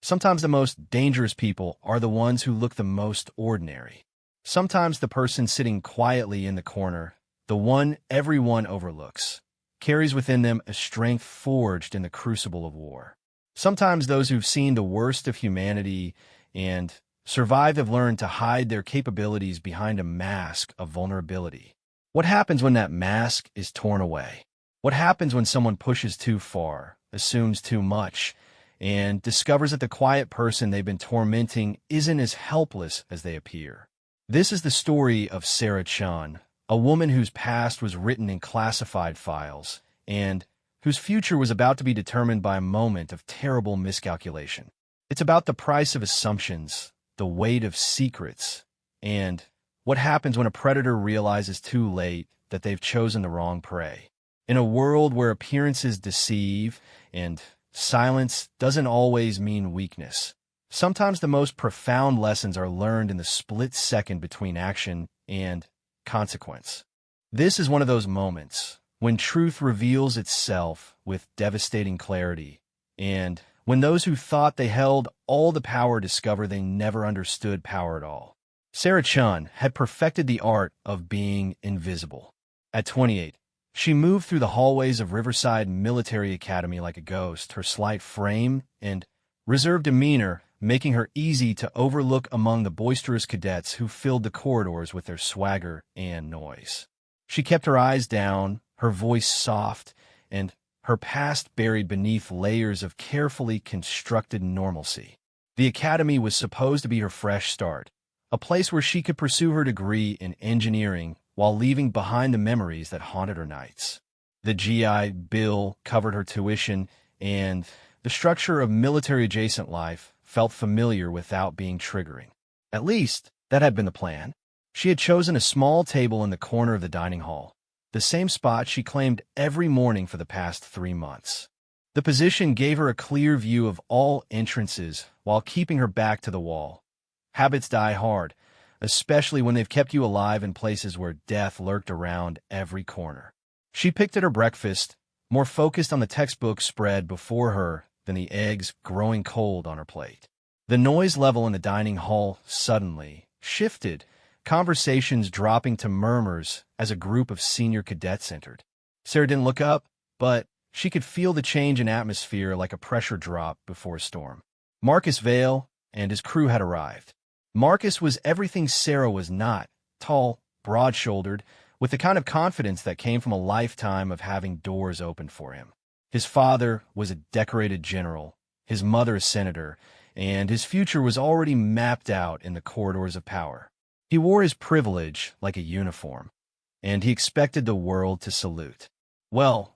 Sometimes the most dangerous people are the ones who look the most ordinary. Sometimes the person sitting quietly in the corner, the one everyone overlooks, carries within them a strength forged in the crucible of war. Sometimes those who've seen the worst of humanity and survived have learned to hide their capabilities behind a mask of vulnerability. What happens when that mask is torn away? What happens when someone pushes too far, assumes too much, and discovers that the quiet person they've been tormenting isn't as helpless as they appear? This is the story of Sarah Chun, a woman whose past was written in classified files and whose future was about to be determined by a moment of terrible miscalculation. It's about the price of assumptions, the weight of secrets, and what happens when a predator realizes too late that they've chosen the wrong prey. In a world where appearances deceive and silence doesn't always mean weakness, sometimes the most profound lessons are learned in the split second between action and consequence. This is one of those moments when truth reveals itself with devastating clarity, and when those who thought they held all the power discover they never understood power at all. Sarah Chun had perfected the art of being invisible. At 28, she moved through the hallways of Riverside Military Academy like a ghost, her slight frame and reserved demeanor making her easy to overlook among the boisterous cadets who filled the corridors with their swagger and noise. She kept her eyes down, her voice soft, and her past buried beneath layers of carefully constructed normalcy. The academy was supposed to be her fresh start, a place where she could pursue her degree in engineering while leaving behind the memories that haunted her nights. The GI Bill covered her tuition, and the structure of military-adjacent life felt familiar without being triggering. At least, that had been the plan. She had chosen a small table in the corner of the dining hall, the same spot she claimed every morning for the past 3 months. The position gave her a clear view of all entrances while keeping her back to the wall. Habits die hard, especially when they've kept you alive in places where death lurked around every corner. She picked at her breakfast, more focused on the textbook spread before her than the eggs growing cold on her plate. The noise level in the dining hall suddenly shifted, conversations dropping to murmurs as a group of senior cadets entered. Sarah didn't look up, but she could feel the change in atmosphere like a pressure drop before a storm. Marcus Vale and his crew had arrived. Marcus was everything Sarah was not: tall, broad-shouldered, with the kind of confidence that came from a lifetime of having doors opened for him. His father was a decorated general, his mother a senator, and his future was already mapped out in the corridors of power. He wore his privilege like a uniform, and he expected the world to salute. Well,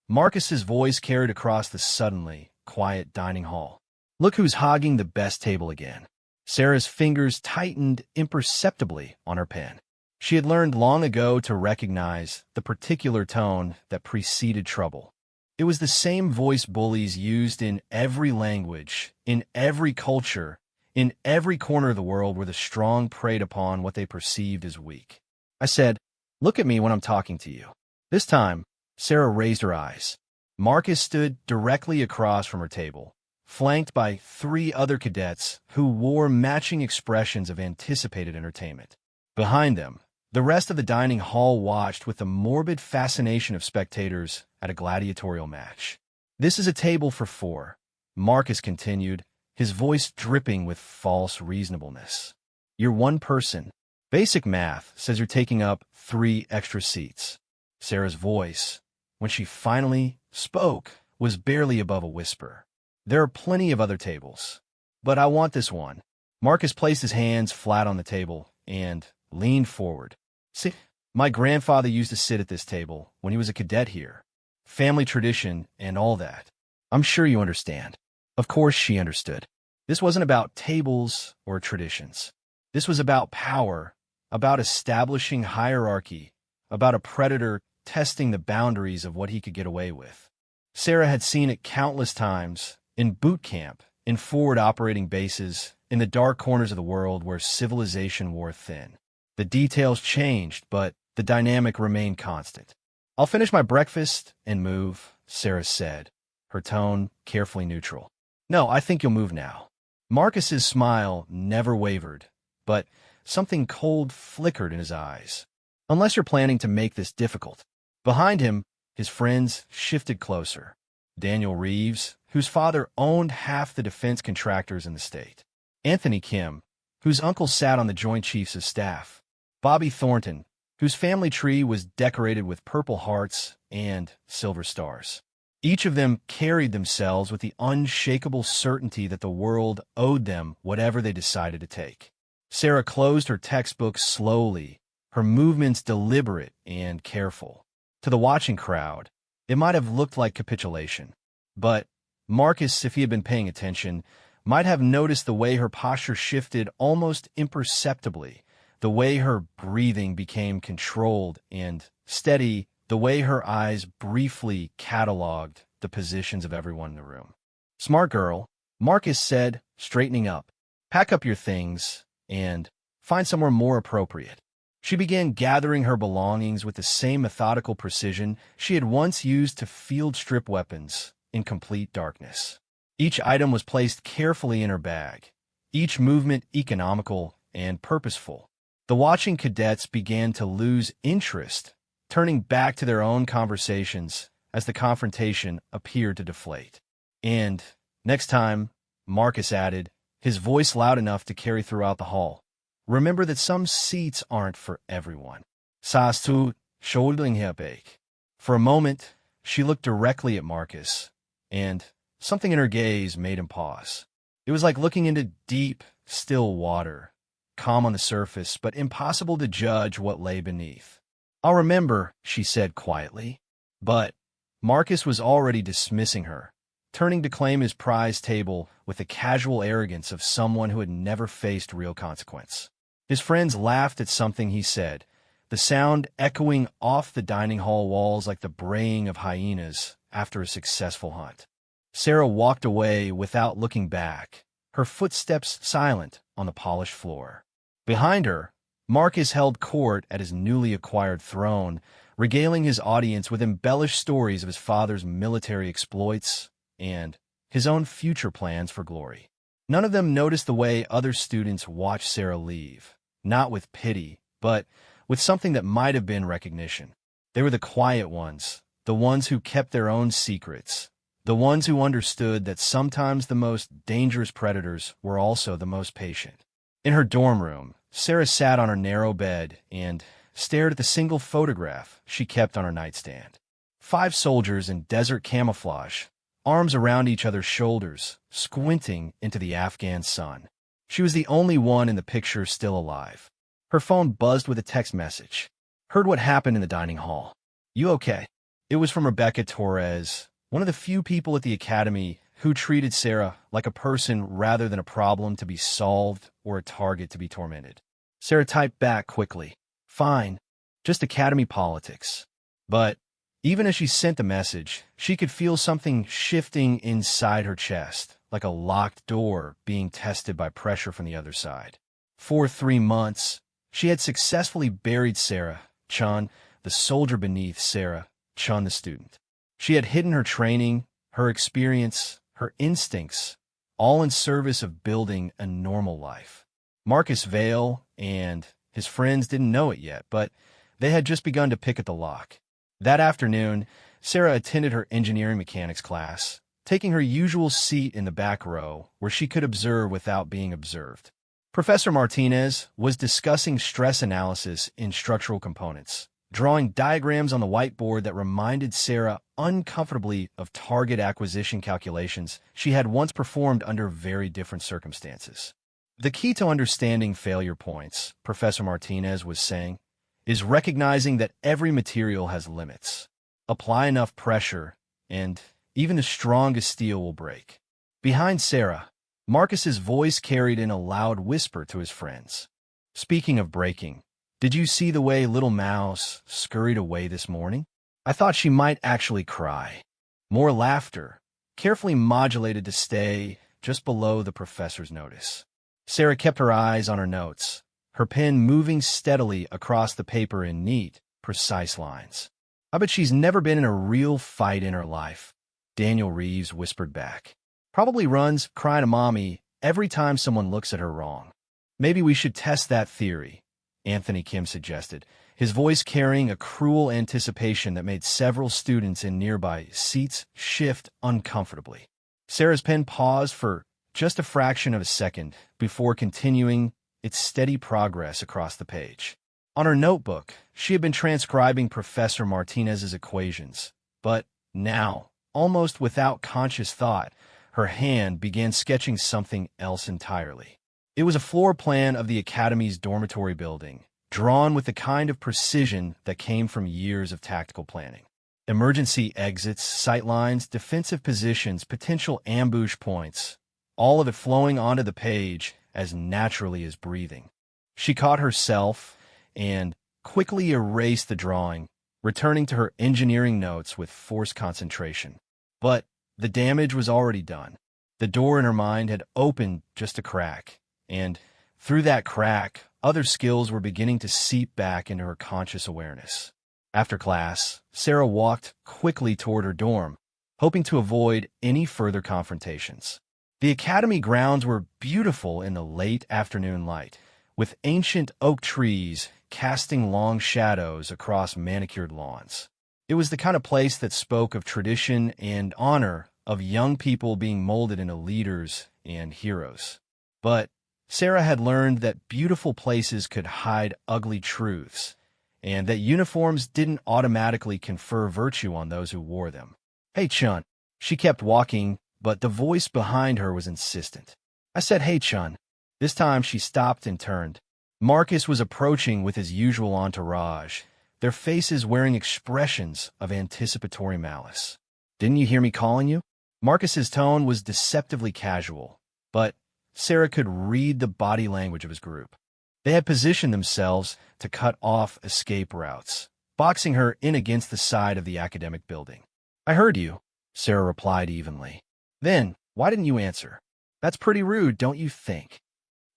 Marcus's voice carried across the suddenly quiet dining hall. Look who's hogging the best table again. Sarah's fingers tightened imperceptibly on her pen. She had learned long ago to recognize the particular tone that preceded trouble. It was the same voice bullies used in every language, in every culture, in every corner of the world where the strong preyed upon what they perceived as weak. I said, "Look at me when I'm talking to you." This time, Sarah raised her eyes. Marcus stood directly across from her table, flanked by 3 other cadets who wore matching expressions of anticipated entertainment. Behind them, the rest of the dining hall watched with the morbid fascination of spectators at a gladiatorial match. "This is a table for 4, Marcus continued, his voice dripping with false reasonableness. "You're one person. Basic math says you're taking up 3 extra seats." Sarah's voice, when she finally spoke, was barely above a whisper. "There are plenty of other tables, but I want this one." Marcus placed his hands flat on the table and leaned forward. "See, my grandfather used to sit at this table when he was a cadet here. Family tradition and all that. I'm sure you understand." Of course she understood. This wasn't about tables or traditions. This was about power, about establishing hierarchy, about a predator testing the boundaries of what he could get away with. Sarah had seen it countless times, in boot camp, in forward operating bases, in the dark corners of the world where civilization wore thin. The details changed, but the dynamic remained constant. "I'll finish my breakfast and move," Sarah said, her tone carefully neutral. No, I think you'll move now. Marcus's smile never wavered, but something cold flickered in his eyes. Unless you're planning to make this difficult. Behind him, his friends shifted closer. Daniel Reeves, whose father owned half the defense contractors in the state. Anthony Kim, whose uncle sat on the Joint Chiefs' staff. Bobby Thornton, whose family tree was decorated with purple hearts and silver stars. Each of them carried themselves with the unshakable certainty that the world owed them whatever they decided to take. Sarah closed her textbook slowly, her movements deliberate and careful. To the watching crowd, it might have looked like capitulation. But Marcus, if he had been paying attention, might have noticed the way her posture shifted almost imperceptibly, the way her breathing became controlled and steady, the way her eyes briefly cataloged the positions of everyone in the room. "Smart girl," Marcus said, straightening up. "Pack up your things and find somewhere more appropriate." She began gathering her belongings with the same methodical precision she had once used to field strip weapons in complete darkness. Each item was placed carefully in her bag, each movement economical and purposeful. The watching cadets began to lose interest, turning back to their own conversations as the confrontation appeared to deflate. "And next time," Marcus added, his voice loud enough to carry throughout the hall, "remember that some seats aren't for everyone." Sa's tu shouldeling her bake. For a moment, she looked directly at Marcus, and something in her gaze made him pause. It was like looking into deep, still water, calm on the surface, but impossible to judge what lay beneath. "I'll remember," she said quietly. But Marcus was already dismissing her, turning to claim his prize table with the casual arrogance of someone who had never faced real consequence. His friends laughed at something he said, the sound echoing off the dining hall walls like the braying of hyenas after a successful hunt. Sarah walked away without looking back, her footsteps silent on the polished floor. Behind her, Marcus held court at his newly acquired throne, regaling his audience with embellished stories of his father's military exploits and his own future plans for glory. None of them noticed the way other students watched Sarah leave, not with pity, but with something that might have been recognition. They were the quiet ones, the ones who kept their own secrets, the ones who understood that sometimes the most dangerous predators were also the most patient. In her dorm room, Sarah sat on her narrow bed and stared at the single photograph she kept on her nightstand. 5 soldiers in desert camouflage, arms around each other's shoulders, squinting into the Afghan sun. She was the only one in the picture still alive. Her phone buzzed with a text message. "Heard what happened in the dining hall. You okay?" It was from Rebecca Torres, one of the few people at the academy who treated Sarah like a person rather than a problem to be solved or a target to be tormented. Sarah typed back quickly, "Fine, just academy politics." But even as she sent the message, she could feel something shifting inside her chest, like a locked door being tested by pressure from the other side. For 3 months, she had successfully buried Sarah Chun, the soldier beneath Sarah Chun, the student. She had hidden her training, her experience, her instincts, all in service of building a normal life. Marcus Vale and his friends didn't know it yet, but they had just begun to pick at the lock. That afternoon, Sarah attended her engineering mechanics class, taking her usual seat in the back row where she could observe without being observed. Professor Martinez was discussing stress analysis in structural components, drawing diagrams on the whiteboard that reminded Sarah uncomfortably of target acquisition calculations she had once performed under very different circumstances. "The key to understanding failure points," Professor Martinez was saying, "is recognizing that every material has limits. Apply enough pressure, and even the strongest steel will break." Behind Sarah, Marcus's voice carried in a loud whisper to his friends. "Speaking of breaking, did you see the way little Mouse scurried away this morning? I thought she might actually cry." More laughter, carefully modulated to stay just below the professor's notice. Sarah kept her eyes on her notes, her pen moving steadily across the paper in neat, precise lines. "I bet she's never been in a real fight in her life," Daniel Reeves whispered back. Probably runs crying to mommy every time someone looks at her wrong. Maybe we should test that theory, Anthony Kim suggested, his voice carrying a cruel anticipation that made several students in nearby seats shift uncomfortably. Sarah's pen paused for just a fraction of a second before continuing its steady progress across the page. On her notebook, she had been transcribing Professor Martinez's equations, but now, almost without conscious thought, her hand began sketching something else entirely. It was a floor plan of the Academy's dormitory building, drawn with the kind of precision that came from years of tactical planning. Emergency exits, sightlines, defensive positions, potential ambush points, all of it flowing onto the page as naturally as breathing. She caught herself and quickly erased the drawing, returning to her engineering notes with forced concentration. But the damage was already done. The door in her mind had opened just a crack, and through that crack, other skills were beginning to seep back into her conscious awareness. After class, Sarah walked quickly toward her dorm, hoping to avoid any further confrontations. The academy grounds were beautiful in the late afternoon light, with ancient oak trees casting long shadows across manicured lawns. It was the kind of place that spoke of tradition and honor of young people being molded into leaders and heroes. But Sarah had learned that beautiful places could hide ugly truths, and that uniforms didn't automatically confer virtue on those who wore them. "Hey, Chun." She kept walking, but the voice behind her was insistent. "I said, hey, Chun." This time she stopped and turned. Marcus was approaching with his usual entourage, their faces wearing expressions of anticipatory malice. "Didn't you hear me calling you?" Marcus's tone was deceptively casual, but Sarah could read the body language of his group. They had positioned themselves to cut off escape routes, boxing her in against the side of the academic building. "I heard you," Sarah replied evenly. "Then, why didn't you answer?" "That's pretty rude, don't you think?"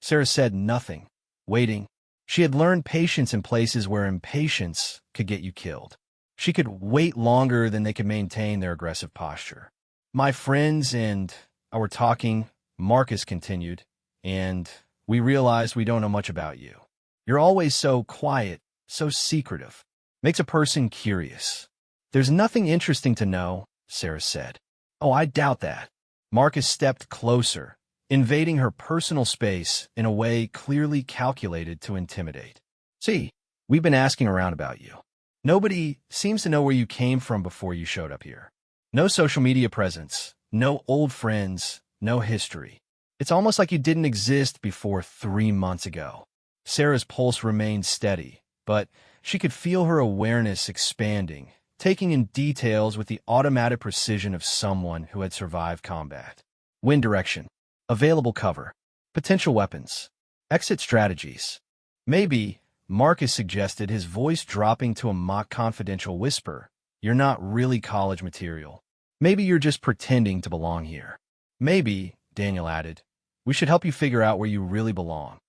Sarah said nothing, waiting. She had learned patience in places where impatience could get you killed. She could wait longer than they could maintain their aggressive posture. "My friends and I were talking," Marcus continued, "and we realized we don't know much about you. You're always so quiet, so secretive. Makes a person curious." "There's nothing interesting to know," Sarah said. "Oh, I doubt that." Marcus stepped closer, invading her personal space in a way clearly calculated to intimidate. "See, we've been asking around about you. Nobody seems to know where you came from before you showed up here. No social media presence, no old friends, no history. It's almost like you didn't exist before 3 months ago." Sarah's pulse remained steady, but she could feel her awareness expanding, taking in details with the automatic precision of someone who had survived combat. Wind direction, available cover, potential weapons, exit strategies. "Maybe," Marcus suggested, his voice dropping to a mock confidential whisper, "you're not really college material. Maybe you're just pretending to belong here. Maybe," Daniel added, "we should help you figure out where you really belong."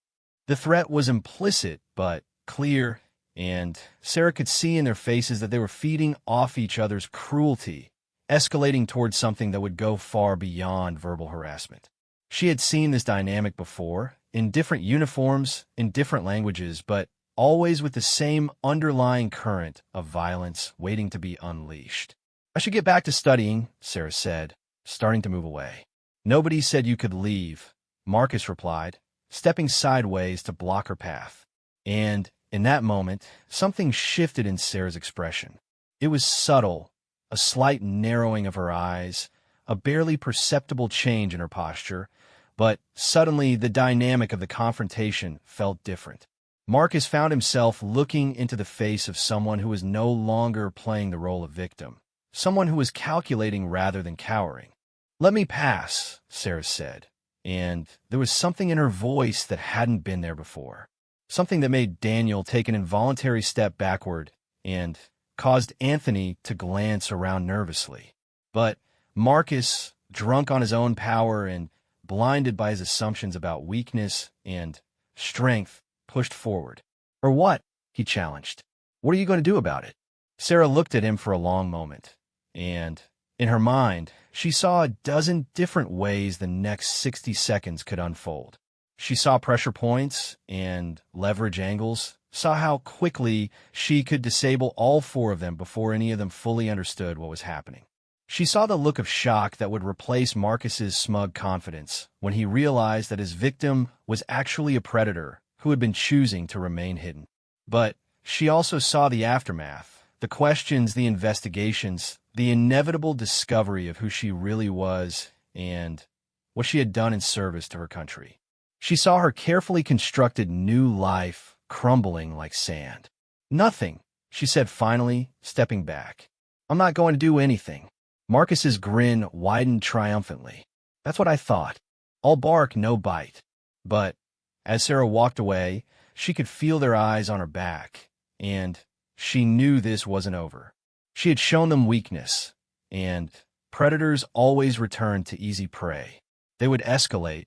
The threat was implicit, but clear, and Sarah could see in their faces that they were feeding off each other's cruelty, escalating towards something that would go far beyond verbal harassment. She had seen this dynamic before, in different uniforms, in different languages, but always with the same underlying current of violence waiting to be unleashed. "I should get back to studying," Sarah said, starting to move away. "Nobody said you could leave," Marcus replied, stepping sideways to block her path. And in that moment, something shifted in Sarah's expression. It was subtle, a slight narrowing of her eyes, a barely perceptible change in her posture, but suddenly the dynamic of the confrontation felt different. Marcus found himself looking into the face of someone who was no longer playing the role of victim, someone who was calculating rather than cowering. "Let me pass," Sarah said, and there was something in her voice that hadn't been there before, something that made Daniel take an involuntary step backward and caused Anthony to glance around nervously. But Marcus, drunk on his own power and blinded by his assumptions about weakness and strength, pushed forward. "Or what?" he challenged. "What are you going to do about it?" Sarah looked at him for a long moment, and In her mind, she saw a dozen different ways the next 60 seconds could unfold. She saw pressure points and leverage angles, saw how quickly she could disable all four of them before any of them fully understood what was happening. She saw the look of shock that would replace Marcus's smug confidence when he realized that his victim was actually a predator who had been choosing to remain hidden. But she also saw the aftermath, the questions, the investigations, the inevitable discovery of who she really was and what she had done in service to her country. She saw her carefully constructed new life crumbling like sand. "Nothing," she said finally, stepping back. "I'm not going to do anything." Marcus's grin widened triumphantly. "That's what I thought. All bark, no bite." But as Sarah walked away, she could feel their eyes on her back, and she knew this wasn't over. She had shown them weakness, and predators always returned to easy prey. They would escalate,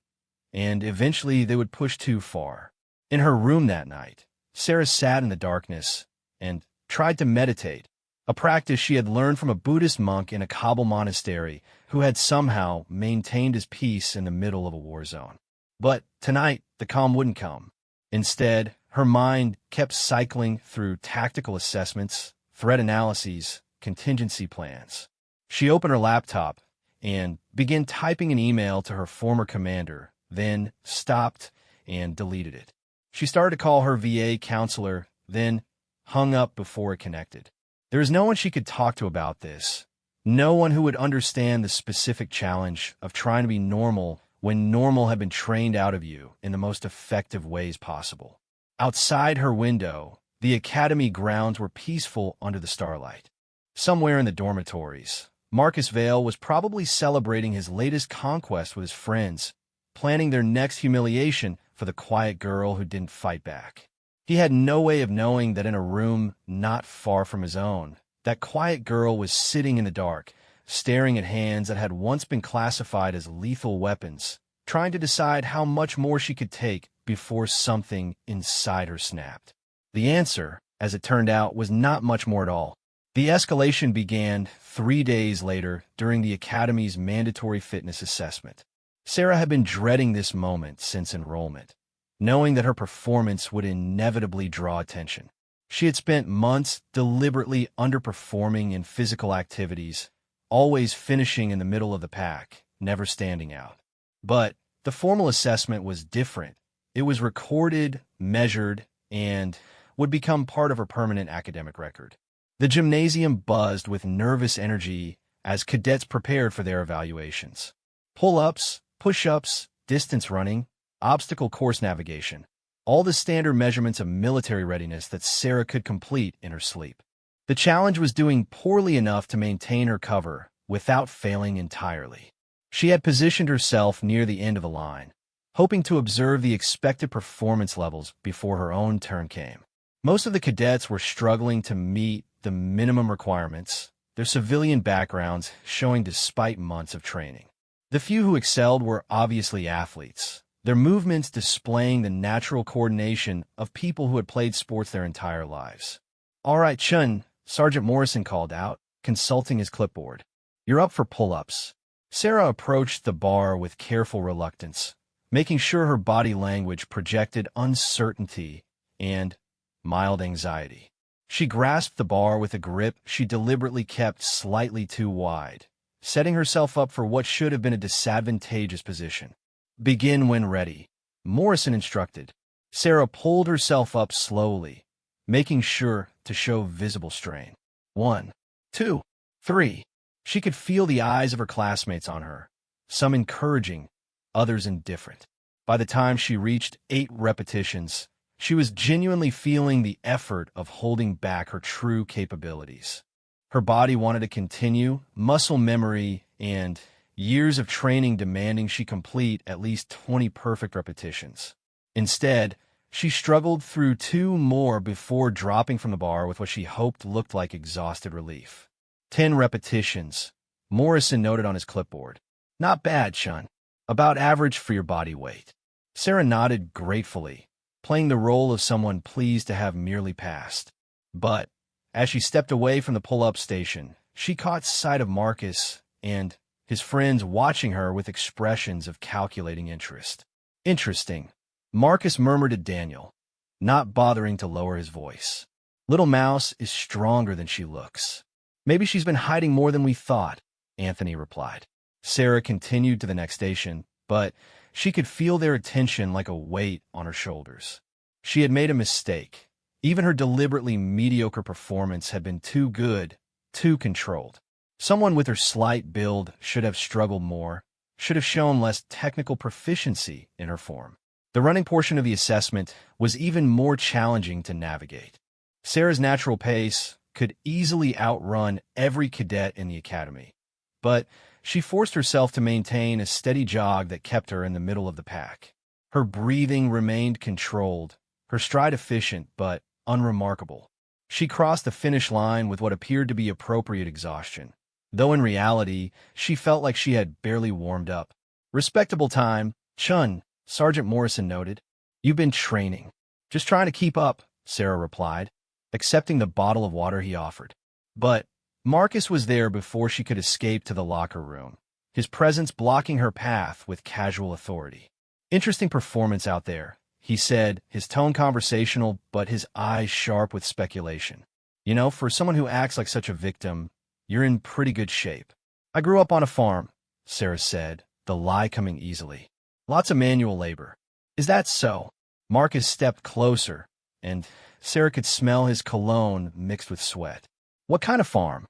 and eventually they would push too far. In her room that night, Sarah sat in the darkness and tried to meditate, a practice she had learned from a Buddhist monk in a Kabul monastery who had somehow maintained his peace in the middle of a war zone. But tonight, the calm wouldn't come. Instead, her mind kept cycling through tactical assessments, threat analyses, contingency plans. She opened her laptop and began typing an email to her former commander, then stopped and deleted it. She started to call her VA counselor, then hung up before it connected. There was no one she could talk to about this. No one who would understand the specific challenge of trying to be normal when normal had been trained out of you in the most effective ways possible. Outside her window, the academy grounds were peaceful under the starlight. Somewhere in the dormitories, Marcus Vale was probably celebrating his latest conquest with his friends, planning their next humiliation for the quiet girl who didn't fight back. He had no way of knowing that in a room not far from his own, that quiet girl was sitting in the dark, staring at hands that had once been classified as lethal weapons, trying to decide how much more she could take before something inside her snapped. The answer, as it turned out, was not much more at all. The escalation began 3 days later during the Academy's mandatory fitness assessment. Sarah had been dreading this moment since enrollment, knowing that her performance would inevitably draw attention. She had spent months deliberately underperforming in physical activities, always finishing in the middle of the pack, never standing out. But the formal assessment was different. It was recorded, measured, and would become part of her permanent academic record. The gymnasium buzzed with nervous energy as cadets prepared for their evaluations. Pull-ups, push-ups, distance running, obstacle course navigation, all the standard measurements of military readiness that Sarah could complete in her sleep. The challenge was doing poorly enough to maintain her cover without failing entirely. She had positioned herself near the end of the line, hoping to observe the expected performance levels before her own turn came. Most of the cadets were struggling to meet the minimum requirements, their civilian backgrounds showing despite months of training. The few who excelled were obviously athletes, their movements displaying the natural coordination of people who had played sports their entire lives. "All right, Chun," Sergeant Morrison called out, consulting his clipboard. "You're up for pull-ups." Sarah approached the bar with careful reluctance, making sure her body language projected uncertainty and mild anxiety. She grasped the bar with a grip she deliberately kept slightly too wide, setting herself up for what should have been a disadvantageous position. "Begin when ready," Morrison instructed. Sarah pulled herself up slowly, making sure to show visible strain. 1, 2, 3. She could feel the eyes of her classmates on her, some encouraging, others indifferent. By the time she reached 8 repetitions, she was genuinely feeling the effort of holding back her true capabilities. Her body wanted to continue, muscle memory and years of training demanding she complete at least 20 perfect repetitions. Instead, she struggled through 2 more before dropping from the bar with what she hoped looked like exhausted relief. 10 repetitions, Morrison noted on his clipboard. "Not bad, Chun. About average for your body weight." Sarah nodded gratefully, playing the role of someone pleased to have merely passed. But as she stepped away from the pull-up station, she caught sight of Marcus and his friends watching her with expressions of calculating interest. Interesting, Marcus murmured to Daniel, not bothering to lower his voice. Little Mouse is stronger than she looks. Maybe she's been hiding more than we thought, Anthony replied. Sarah continued to the next station, but she could feel their attention like a weight on her shoulders. She had made a mistake. Even her deliberately mediocre performance had been too good, too controlled. Someone with her slight build should have struggled more, should have shown less technical proficiency in her form. The running portion of the assessment was even more challenging to navigate. Sarah's natural pace could easily outrun every cadet in the academy, but she forced herself to maintain a steady jog that kept her in the middle of the pack. Her breathing remained controlled, her stride efficient but unremarkable. She crossed the finish line with what appeared to be appropriate exhaustion, though in reality, she felt like she had barely warmed up. Respectable time, Chun, Sergeant Morrison noted. You've been training. Just trying to keep up, Sarah replied, accepting the bottle of water he offered. But Marcus was there before she could escape to the locker room, his presence blocking her path with casual authority. Interesting performance out there, he said, his tone conversational but his eyes sharp with speculation. You know, for someone who acts like such a victim, you're in pretty good shape. I grew up on a farm, Sarah said, the lie coming easily. Lots of manual labor. Is that so? Marcus stepped closer, and Sarah could smell his cologne mixed with sweat. What kind of farm?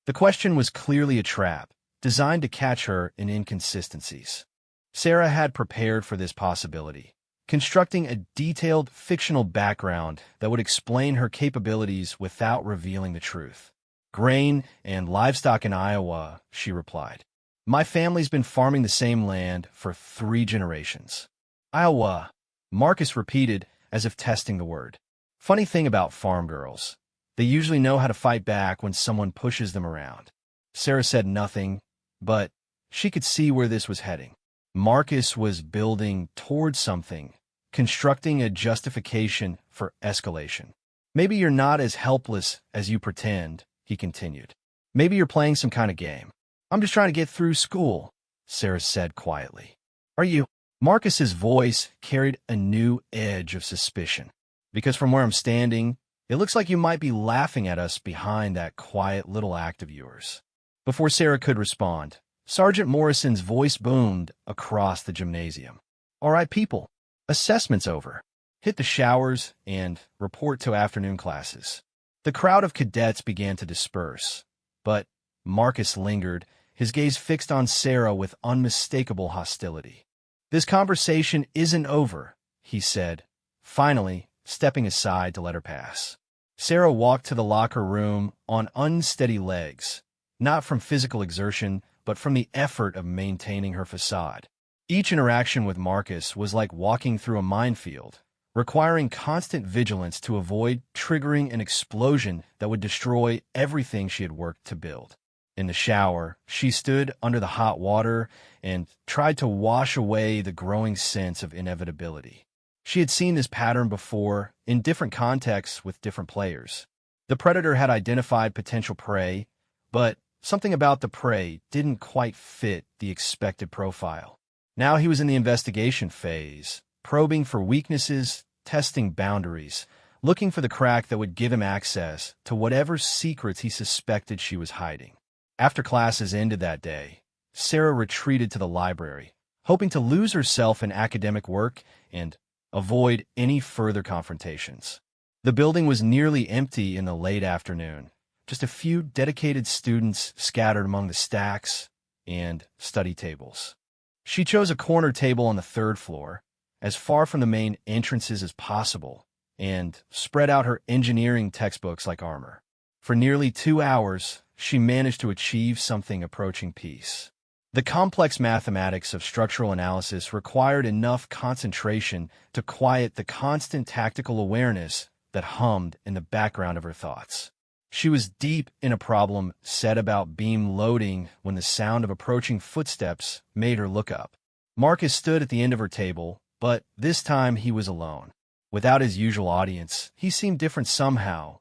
The question was clearly a trap, designed to catch her in inconsistencies. Sarah had prepared for this possibility, constructing a detailed fictional background that would explain her capabilities without revealing the truth. Grain and livestock in Iowa, she replied. My family's been farming the same land for 3 generations. Iowa, Marcus repeated as if testing the word. Funny thing about farm girls. They usually know how to fight back when someone pushes them around. Sarah said nothing, but she could see where this was heading. Marcus was building towards something, constructing a justification for escalation. Maybe you're not as helpless as you pretend, he continued. Maybe you're playing some kind of game. I'm just trying to get through school, Sarah said quietly. Are you? Marcus's voice carried a new edge of suspicion. Because from where I'm standing, it looks like you might be laughing at us behind that quiet little act of yours. Before Sarah could respond, Sergeant Morrison's voice boomed across the gymnasium. All right, people, assessment's over. Hit the showers and report to afternoon classes. The crowd of cadets began to disperse, but Marcus lingered, his gaze fixed on Sarah with unmistakable hostility. This conversation isn't over, he said, finally stepping aside to let her pass. Sarah walked to the locker room on unsteady legs, not from physical exertion, but from the effort of maintaining her facade. Each interaction with Marcus was like walking through a minefield, requiring constant vigilance to avoid triggering an explosion that would destroy everything she had worked to build. In the shower, she stood under the hot water and tried to wash away the growing sense of inevitability. She had seen this pattern before, in different contexts with different players. The predator had identified potential prey, but something about the prey didn't quite fit the expected profile. Now he was in the investigation phase, probing for weaknesses, testing boundaries, looking for the crack that would give him access to whatever secrets he suspected she was hiding. After classes ended that day, Sarah retreated to the library, hoping to lose herself in academic work and avoid any further confrontations. The building was nearly empty in the late afternoon, just a few dedicated students scattered among the stacks and study tables. She chose a corner table on the 3rd floor, as far from the main entrances as possible, and spread out her engineering textbooks like armor. For nearly 2 hours, she managed to achieve something approaching peace. The complex mathematics of structural analysis required enough concentration to quiet the constant tactical awareness that hummed in the background of her thoughts. She was deep in a problem set about beam loading when the sound of approaching footsteps made her look up. Marcus stood at the end of her table, but this time he was alone. Without his usual audience, he seemed different somehow,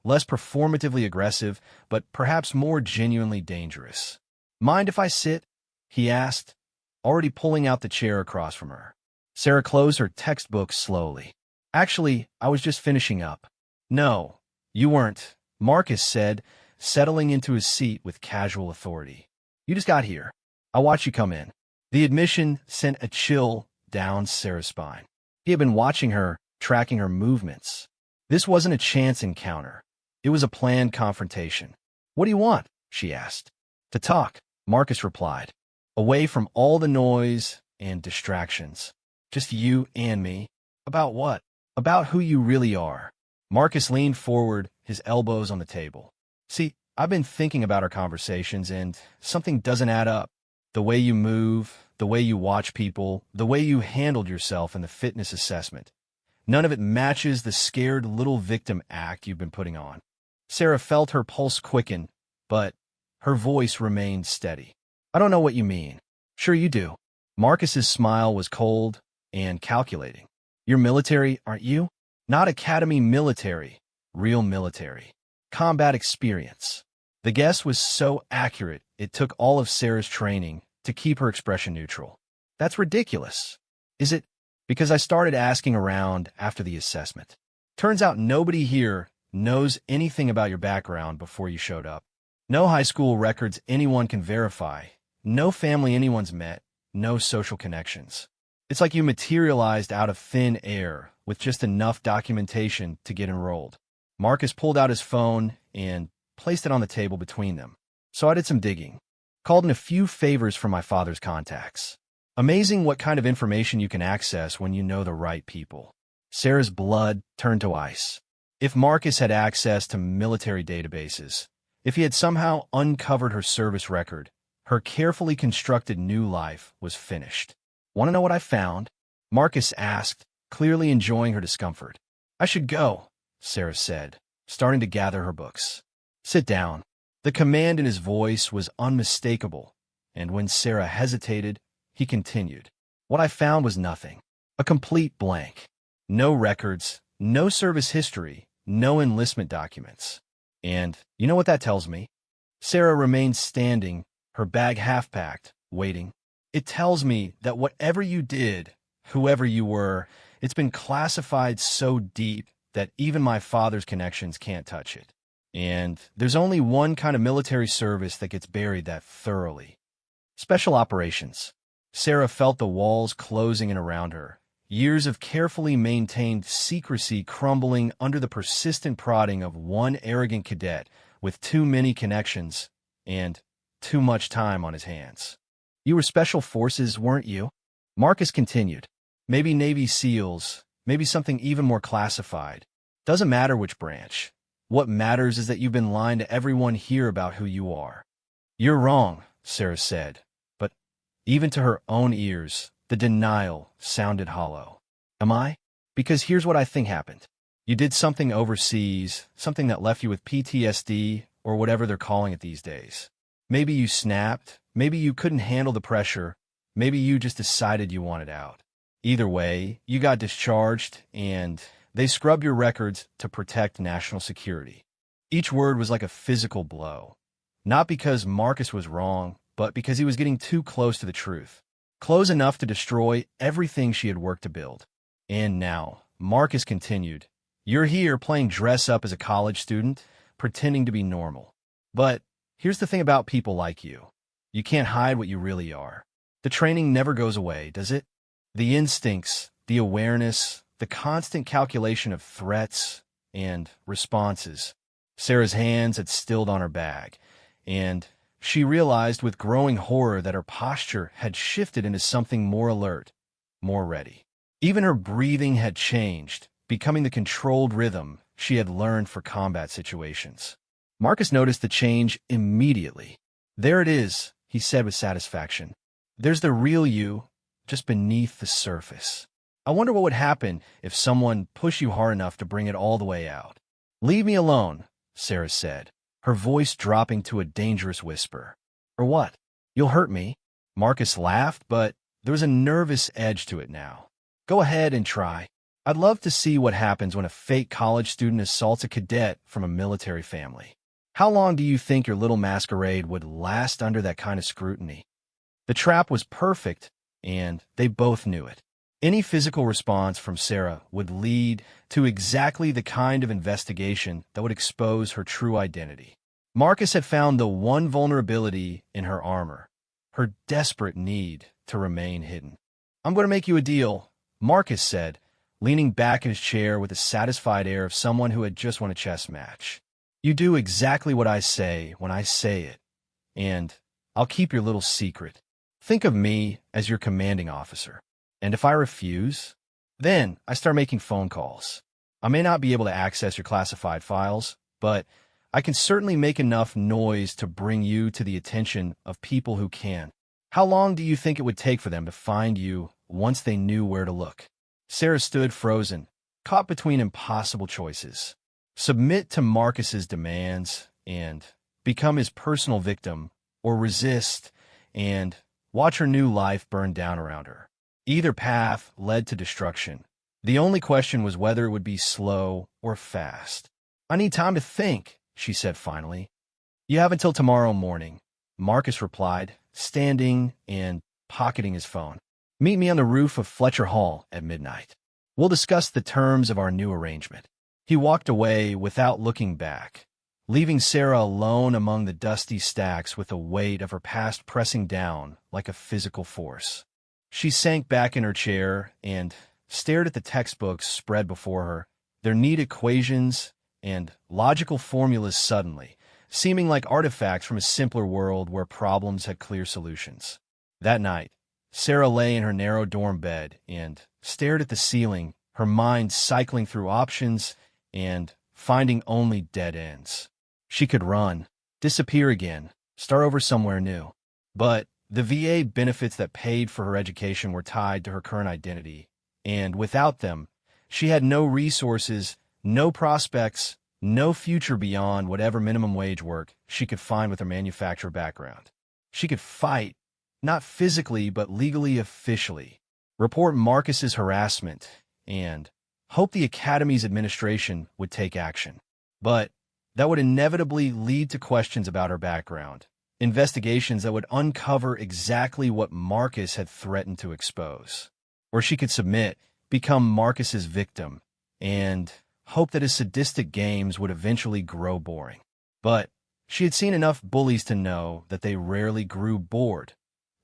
less performatively aggressive, but perhaps more genuinely dangerous. "Mind if I sit?" he asked, already pulling out the chair across from her. Sarah closed her textbook slowly. "Actually, I was just finishing up." "No, you weren't," Marcus said, settling into his seat with casual authority. "You just got here. I watched you come in." The admission sent a chill down Sarah's spine. He had been watching her, tracking her movements. This wasn't a chance encounter. It was a planned confrontation. "What do you want?" she asked. "To talk," Marcus replied. "Away from all the noise and distractions. Just you and me." "About what?" "About who you really are." Marcus leaned forward, his elbows on the table. "See, I've been thinking about our conversations, and something doesn't add up. The way you move, the way you watch people, the way you handled yourself in the fitness assessment. None of it matches the scared little victim act you've been putting on." Sarah felt her pulse quicken, but her voice remained steady. "I don't know what you mean." "Sure you do." Marcus's smile was cold and calculating. "You're military, aren't you? Not academy military, real military. Combat experience." The guess was so accurate, it took all of Sarah's training to keep her expression neutral. "That's ridiculous." "Is it?" "Because I started asking around after the assessment. Turns out nobody here knows anything about your background before you showed up. No high school records anyone can verify, no family anyone's met, no social connections. It's like you materialized out of thin air with just enough documentation to get enrolled." Marcus pulled out his phone and placed it on the table between them. "So I did some digging. Called in a few favors from my father's contacts. Amazing what kind of information you can access when you know the right people." Sarah's blood turned to ice. If Marcus had access to military databases, if he had somehow uncovered her service record, her carefully constructed new life was finished. "Want to know what I found?" Marcus asked, clearly enjoying her discomfort. "I should go," Sarah said, starting to gather her books. "Sit down." The command in his voice was unmistakable, and when Sarah hesitated, he continued. "What I found was nothing. A complete blank. No records, no service history, no enlistment documents. And you know what that tells me?" Sarah remained standing, her bag half-packed, waiting. "It tells me that whatever you did, whoever you were, it's been classified so deep that even my father's connections can't touch it. And there's only one kind of military service that gets buried that thoroughly. Special operations." Sarah felt the walls closing in around her, years of carefully maintained secrecy crumbling under the persistent prodding of one arrogant cadet with too many connections and too much time on his hands. "You were Special Forces, weren't you?" Marcus continued. "Maybe Navy SEALs, maybe something even more classified. Doesn't matter which branch. What matters is that you've been lying to everyone here about who you are." "You're wrong," Sarah said, but even to her own ears, the denial sounded hollow. "Am I? Because here's what I think happened. You did something overseas, something that left you with PTSD, or whatever they're calling it these days. Maybe you snapped, maybe you couldn't handle the pressure, maybe you just decided you wanted out. Either way, you got discharged, and they scrubbed your records to protect national security." Each word was like a physical blow. Not because Marcus was wrong, but because he was getting too close to the truth. Close enough to destroy everything she had worked to build. "And now," Marcus continued, "you're here playing dress-up as a college student, pretending to be normal. But here's the thing about people like you. You can't hide what you really are. The training never goes away, does it? The instincts, the awareness, the constant calculation of threats and responses." Sarah's hands had stilled on her bag, and she realized with growing horror that her posture had shifted into something more alert, more ready. Even her breathing had changed, becoming the controlled rhythm she had learned for combat situations. Marcus noticed the change immediately. "There it is," he said with satisfaction. "There's the real you, just beneath the surface. I wonder what would happen if someone pushed you hard enough to bring it all the way out." "Leave me alone," Sarah said, her voice dropping to a dangerous whisper. "Or what? You'll hurt me." Marcus laughed, but there was a nervous edge to it now. "Go ahead and try." I'd love to see what happens when a fake college student assaults a cadet from a military family. How long do you think your little masquerade would last under that kind of scrutiny? The trap was perfect, and they both knew it. Any physical response from Sarah would lead to exactly the kind of investigation that would expose her true identity. Marcus had found the one vulnerability in her armor, her desperate need to remain hidden. "I'm going to make you a deal," Marcus said, leaning back in his chair with a satisfied air of someone who had just won a chess match. "You do exactly what I say when I say it, and I'll keep your little secret. Think of me as your commanding officer. And if I refuse, then I start making phone calls. I may not be able to access your classified files, but I can certainly make enough noise to bring you to the attention of people who can. How long do you think it would take for them to find you once they knew where to look?" Sarah stood frozen, caught between impossible choices. Submit to Marcus's demands and become his personal victim, or resist and watch her new life burn down around her. Either path led to destruction. The only question was whether it would be slow or fast. "I need time to think," she said finally. "You have until tomorrow morning," Marcus replied, standing and pocketing his phone. "Meet me on the roof of Fletcher Hall at midnight. We'll discuss the terms of our new arrangement." He walked away without looking back, leaving Sarah alone among the dusty stacks with the weight of her past pressing down like a physical force. She sank back in her chair and stared at the textbooks spread before her, their neat equations and logical formulas suddenly seeming like artifacts from a simpler world where problems had clear solutions. That night, Sarah lay in her narrow dorm bed and stared at the ceiling, her mind cycling through options and finding only dead ends. She could run, disappear again, start over somewhere new. But the VA benefits that paid for her education were tied to her current identity, and without them, she had no resources, no prospects, no future beyond whatever minimum wage work she could find with her manufacturer background. She could fight, not physically but legally officially, report Marcus's harassment, and hope the Academy's administration would take action. But that would inevitably lead to questions about her background, investigations that would uncover exactly what Marcus had threatened to expose. Or she could submit, become Marcus's victim, and hope that his sadistic games would eventually grow boring. But she had seen enough bullies to know that they rarely grew bored.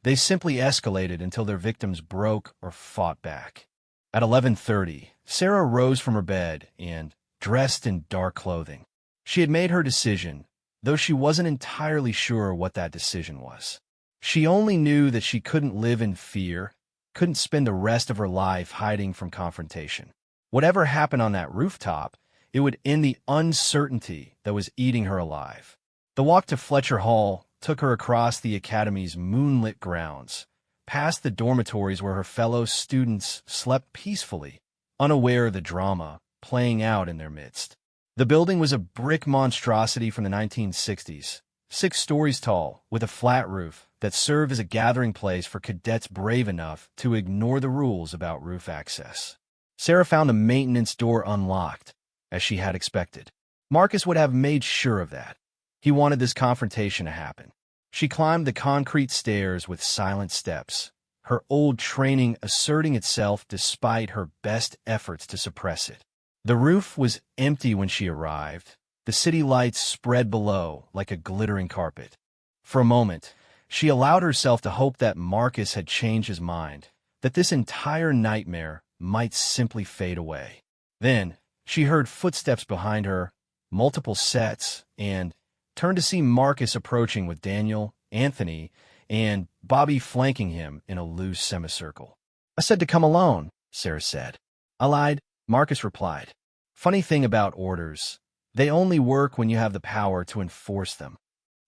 They simply escalated until their victims broke or fought back. At 11:30, Sarah rose from her bed and dressed in dark clothing. She had made her decision, though she wasn't entirely sure what that decision was. She only knew that she couldn't live in fear, couldn't spend the rest of her life hiding from confrontation. Whatever happened on that rooftop, it would end the uncertainty that was eating her alive. The walk to Fletcher Hall took her across the Academy's moonlit grounds, past the dormitories where her fellow students slept peacefully, unaware of the drama playing out in their midst. The building was a brick monstrosity from the 1960s, 6 stories tall, with a flat roof that served as a gathering place for cadets brave enough to ignore the rules about roof access. Sarah found the maintenance door unlocked, as she had expected. Marcus would have made sure of that. He wanted this confrontation to happen. She climbed the concrete stairs with silent steps, her old training asserting itself despite her best efforts to suppress it. The roof was empty when she arrived, the city lights spread below like a glittering carpet. For a moment, she allowed herself to hope that Marcus had changed his mind, that this entire nightmare might simply fade away. Then, she heard footsteps behind her, multiple sets, and turned to see Marcus approaching with Daniel, Anthony, and Bobby flanking him in a loose semicircle. "I said to come alone," Sarah said. "I lied," Marcus replied. "Funny thing about orders, they only work when you have the power to enforce them."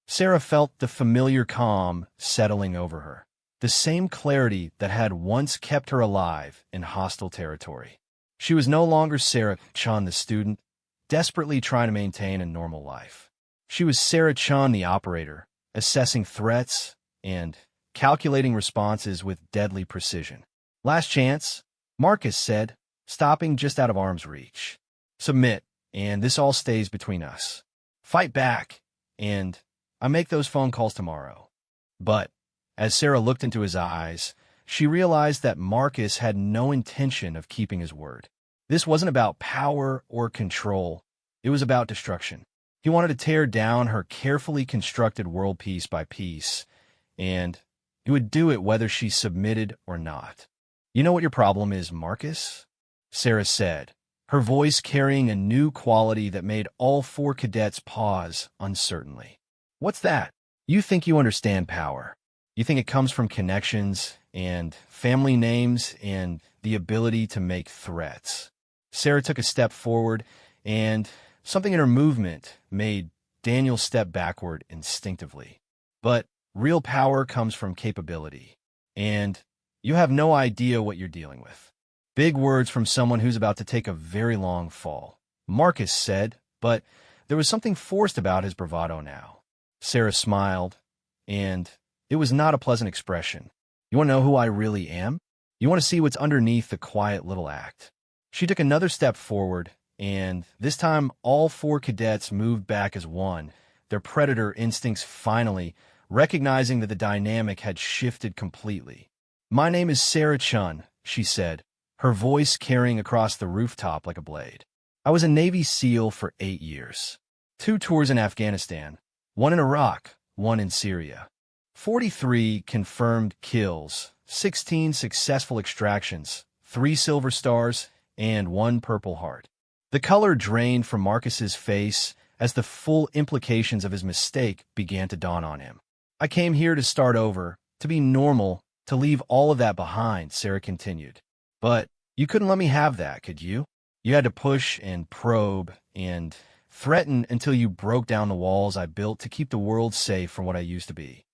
Sarah felt the familiar calm settling over her, the same clarity that had once kept her alive in hostile territory. She was no longer Sarah Chun, the student, desperately trying to maintain a normal life. She was Sarah Chun, the operator, assessing threats and calculating responses with deadly precision. "Last chance," Marcus said, stopping just out of arm's reach. Submit, and this all stays between us. Fight back, and I make those phone calls tomorrow. But as Sarah looked into his eyes, she realized that Marcus had no intention of keeping his word. This wasn't about power or control. It was about destruction. He wanted to tear down her carefully constructed world piece by piece, and he would do it whether she submitted or not. "You know what your problem is, Marcus?" Sarah said, her voice carrying a new quality that made all 4 cadets pause uncertainly. "What's that? You think you understand power. You think it comes from connections and family names and the ability to make threats." Sarah took a step forward, and something in her movement made Daniel step backward instinctively. "But real power comes from capability, and you have no idea what you're dealing with." Big words from someone who's about to take a very long fall, Marcus said, but there was something forced about his bravado now. Sarah smiled, and it was not a pleasant expression. "You want to know who I really am? You want to see what's underneath the quiet little act?" She took another step forward, and this time all 4 cadets moved back as one, their predator instincts finally recognizing that the dynamic had shifted completely. "My name is Sarah Chun," she said, her voice carrying across the rooftop like a blade. "I was a Navy SEAL for 8 years. 2 tours in Afghanistan, 1 in Iraq, 1 in Syria. 43 confirmed kills, 16 successful extractions, 3 silver stars, and 1 Purple Heart." The color drained from Marcus's face as the full implications of his mistake began to dawn on him. "I came here to start over, to be normal, to leave all of that behind," Sarah continued. "But you couldn't let me have that, could you? You had to push and probe and threaten until you broke down the walls I built to keep the world safe from what I used to be."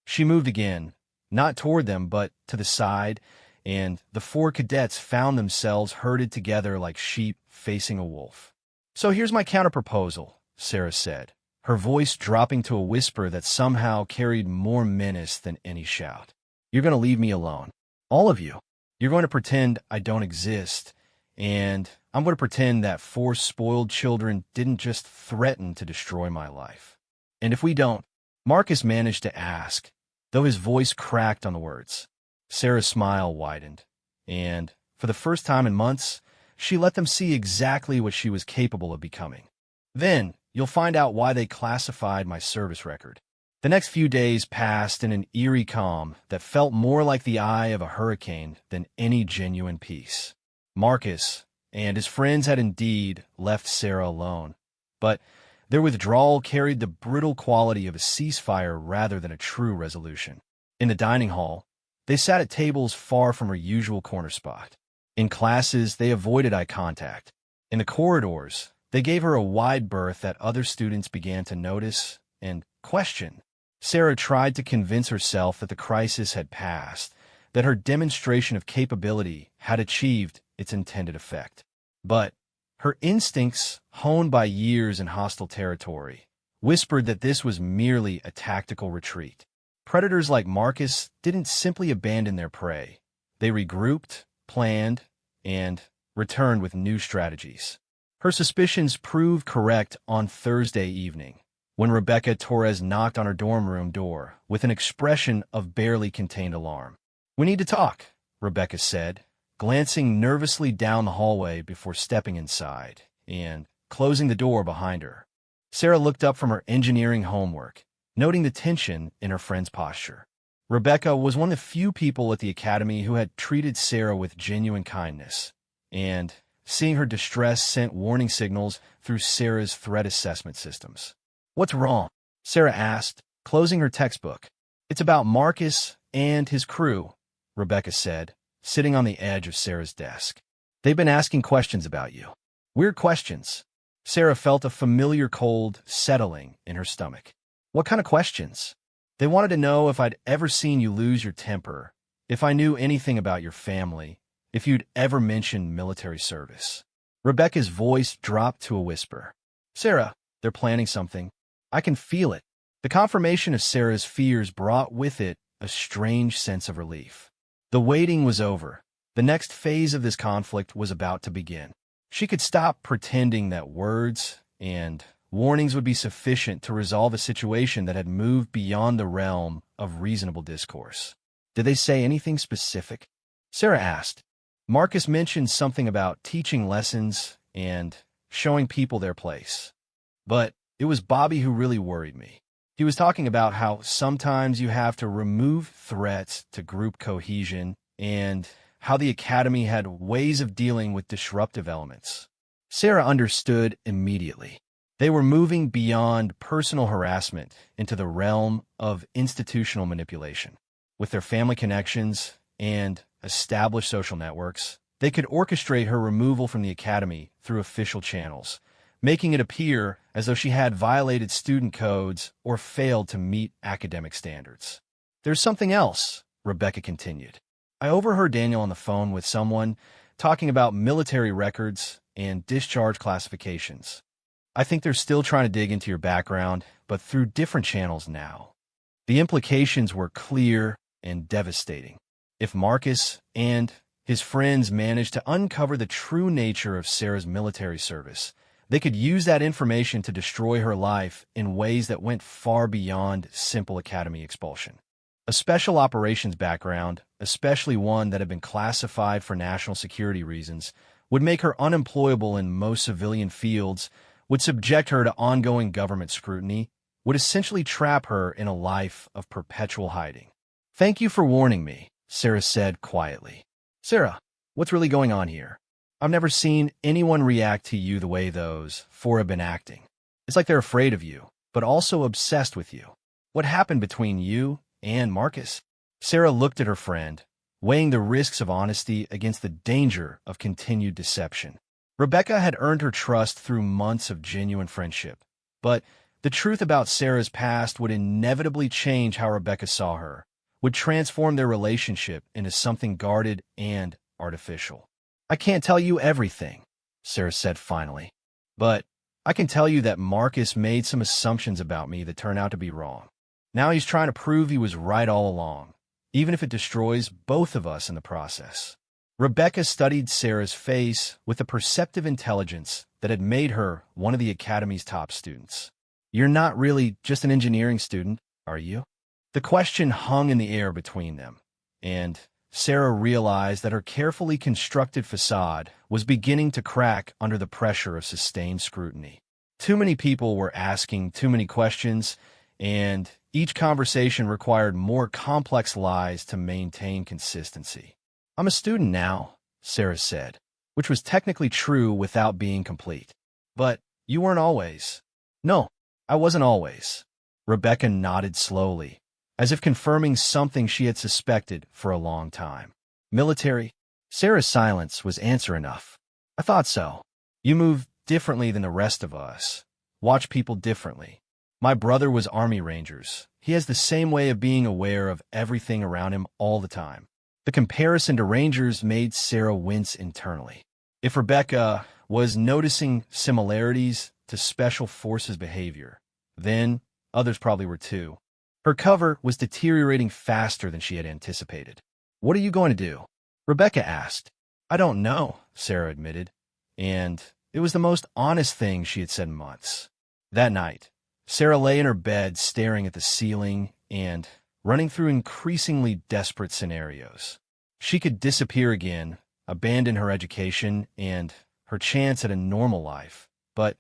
She moved again, not toward them, but to the side, and the 4 cadets found themselves herded together like sheep facing a wolf. "So here's my counterproposal," Sarah said, her voice dropping to a whisper that somehow carried more menace than any shout. "You're going to leave me alone. All of you. You're going to pretend I don't exist, and I'm going to pretend that 4 spoiled children didn't just threaten to destroy my life. And if we don't," Marcus managed to ask, though his voice cracked on the words. Sarah's smile widened, and for the first time in months, she let them see exactly what she was capable of becoming. "Then you'll find out why they classified my service record." The next few days passed in an eerie calm that felt more like the eye of a hurricane than any genuine peace. Marcus and his friends had indeed left Sarah alone, but their withdrawal carried the brittle quality of a ceasefire rather than a true resolution. In the dining hall, they sat at tables far from her usual corner spot. In classes, they avoided eye contact. In the corridors, they gave her a wide berth that other students began to notice and question. Sarah tried to convince herself that the crisis had passed, that her demonstration of capability had achieved its intended effect. But her instincts, honed by years in hostile territory, whispered that this was merely a tactical retreat. Predators like Marcus didn't simply abandon their prey. They regrouped, planned, and returned with new strategies. Her suspicions proved correct on Thursday evening, when Rebecca Torres knocked on her dorm room door with an expression of barely contained alarm. "We need to talk," Rebecca said, glancing nervously down the hallway before stepping inside and closing the door behind her. Sarah looked up from her engineering homework, noting the tension in her friend's posture. Rebecca was one of the few people at the academy who had treated Sarah with genuine kindness, and seeing her distress sent warning signals through Sarah's threat assessment systems. "What's wrong?" Sarah asked, closing her textbook. "It's about Marcus and his crew," Rebecca said, sitting on the edge of Sarah's desk. "They've been asking questions about you. Weird questions." Sarah felt a familiar cold settling in her stomach. "What kind of questions?" "They wanted to know if I'd ever seen you lose your temper, if I knew anything about your family, if you'd ever mentioned military service." Rebecca's voice dropped to a whisper. "Sarah, they're planning something. I can feel it." The confirmation of Sarah's fears brought with it a strange sense of relief. The waiting was over. The next phase of this conflict was about to begin. She could stop pretending that words and warnings would be sufficient to resolve a situation that had moved beyond the realm of reasonable discourse. Did they say anything specific? Sarah asked. Marcus mentioned something about teaching lessons and showing people their place. But it was Bobby who really worried me. He was talking about how sometimes you have to remove threats to group cohesion and how the academy had ways of dealing with disruptive elements. Sarah understood immediately. They were moving beyond personal harassment into the realm of institutional manipulation. With their family connections and established social networks, they could orchestrate her removal from the academy through official channels, making it appear as though she had violated student codes or failed to meet academic standards. There's something else, Rebecca continued. I overheard Daniel on the phone with someone talking about military records and discharge classifications. I think they're still trying to dig into your background, but through different channels now. The implications were clear and devastating. If Marcus and his friends managed to uncover the true nature of Sarah's military service, they could use that information to destroy her life in ways that went far beyond simple academy expulsion. A special operations background, especially one that had been classified for national security reasons, would make her unemployable in most civilian fields, would subject her to ongoing government scrutiny, would essentially trap her in a life of perpetual hiding. Thank you for warning me, Sarah said quietly. Sarah, what's really going on here? I've never seen anyone react to you the way those four have been acting. It's like they're afraid of you, but also obsessed with you. What happened between you and Marcus? Sarah looked at her friend, weighing the risks of honesty against the danger of continued deception. Rebecca had earned her trust through months of genuine friendship, but the truth about Sarah's past would inevitably change how Rebecca saw her, would transform their relationship into something guarded and artificial. I can't tell you everything, Sarah said finally, but I can tell you that Marcus made some assumptions about me that turned out to be wrong. Now he's trying to prove he was right all along, even if it destroys both of us in the process. Rebecca studied Sarah's face with a perceptive intelligence that had made her one of the academy's top students. You're not really just an engineering student, are you? The question hung in the air between them, and Sarah realized that her carefully constructed facade was beginning to crack under the pressure of sustained scrutiny. Too many people were asking too many questions, and each conversation required more complex lies to maintain consistency. I'm a student now, Sarah said, which was technically true without being complete. But you weren't always. No, I wasn't always. Rebecca nodded slowly, as if confirming something she had suspected for a long time. Military? Sarah's silence was answer enough. I thought so. You move differently than the rest of us. Watch people differently. My brother was Army Rangers. He has the same way of being aware of everything around him all the time. The comparison to Rangers made Sarah wince internally. If Rebecca was noticing similarities to Special Forces behavior, then others probably were too. Her cover was deteriorating faster than she had anticipated. What are you going to do? Rebecca asked. I don't know, Sarah admitted, and it was the most honest thing she had said in months. That night, Sarah lay in her bed staring at the ceiling and running through increasingly desperate scenarios. She could disappear again, abandon her education and her chance at a normal life, but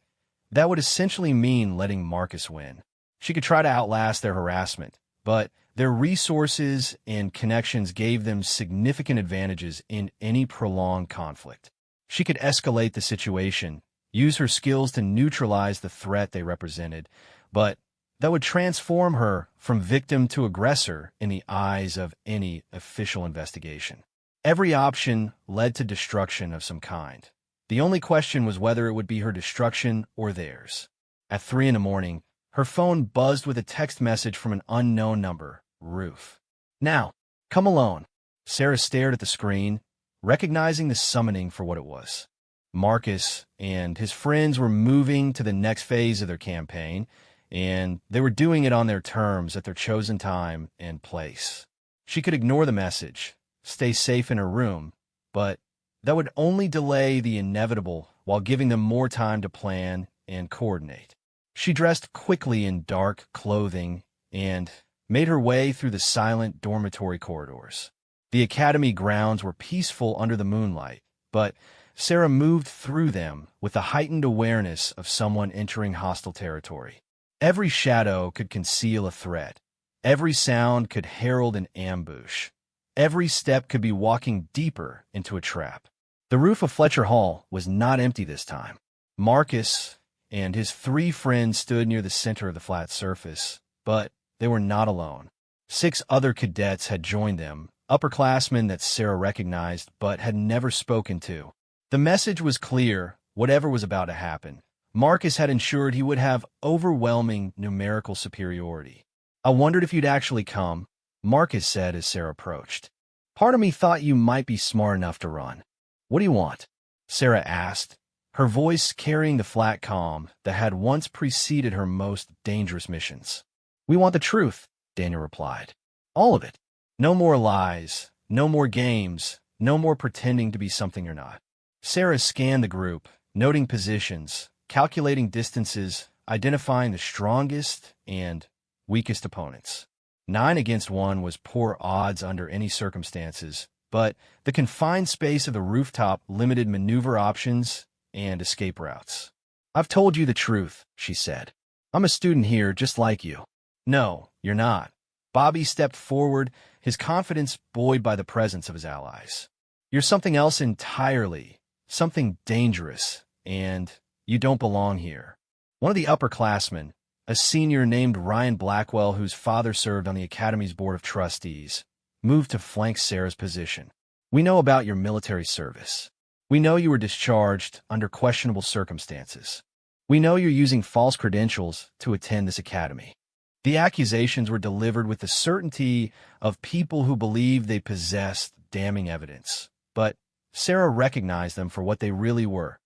that would essentially mean letting Marcus win. She could try to outlast their harassment, but their resources and connections gave them significant advantages in any prolonged conflict. She could escalate the situation, use her skills to neutralize the threat they represented, but that would transform her from victim to aggressor in the eyes of any official investigation. Every option led to destruction of some kind. The only question was whether it would be her destruction or theirs. At 3 a.m, her phone buzzed with a text message from an unknown number, Ruth. Now, come alone. Sarah stared at the screen, recognizing the summoning for what it was. Marcus and his friends were moving to the next phase of their campaign, and they were doing it on their terms at their chosen time and place. She could ignore the message, stay safe in her room, but that would only delay the inevitable while giving them more time to plan and coordinate. She dressed quickly in dark clothing and made her way through the silent dormitory corridors. The academy grounds were peaceful under the moonlight, but Sarah moved through them with the heightened awareness of someone entering hostile territory. Every shadow could conceal a threat. Every sound could herald an ambush. Every step could be walking deeper into a trap. The roof of Fletcher Hall was not empty this time. Marcus and his 3 friends stood near the center of the flat surface, but they were not alone. 6 other cadets had joined them, upperclassmen that Sarah recognized but had never spoken to. The message was clear, whatever was about to happen. Marcus had ensured he would have overwhelming numerical superiority. "I wondered if you'd actually come," Marcus said as Sarah approached. "Part of me thought you might be smart enough to run." "What do you want?" Sarah asked, her voice carrying the flat calm that had once preceded her most dangerous missions. "We want the truth," Daniel replied. "All of it. No more lies, no more games, no more pretending to be something you're not." Sarah scanned the group, noting positions, calculating distances, identifying the strongest and weakest opponents. 9 against 1 was poor odds under any circumstances, but the confined space of the rooftop limited maneuver options and escape routes. "I've told you the truth," she said. "I'm a student here just like you." "No, you're not." Bobby stepped forward, his confidence buoyed by the presence of his allies. "You're something else entirely. Something dangerous, and you don't belong here." One of the upperclassmen, a senior named Ryan Blackwell, whose father served on the Academy's Board of Trustees, moved to flank Sarah's position. "We know about your military service. We know you were discharged under questionable circumstances. We know you're using false credentials to attend this academy." The accusations were delivered with the certainty of people who believed they possessed damning evidence. But Sarah recognized them for what they really were: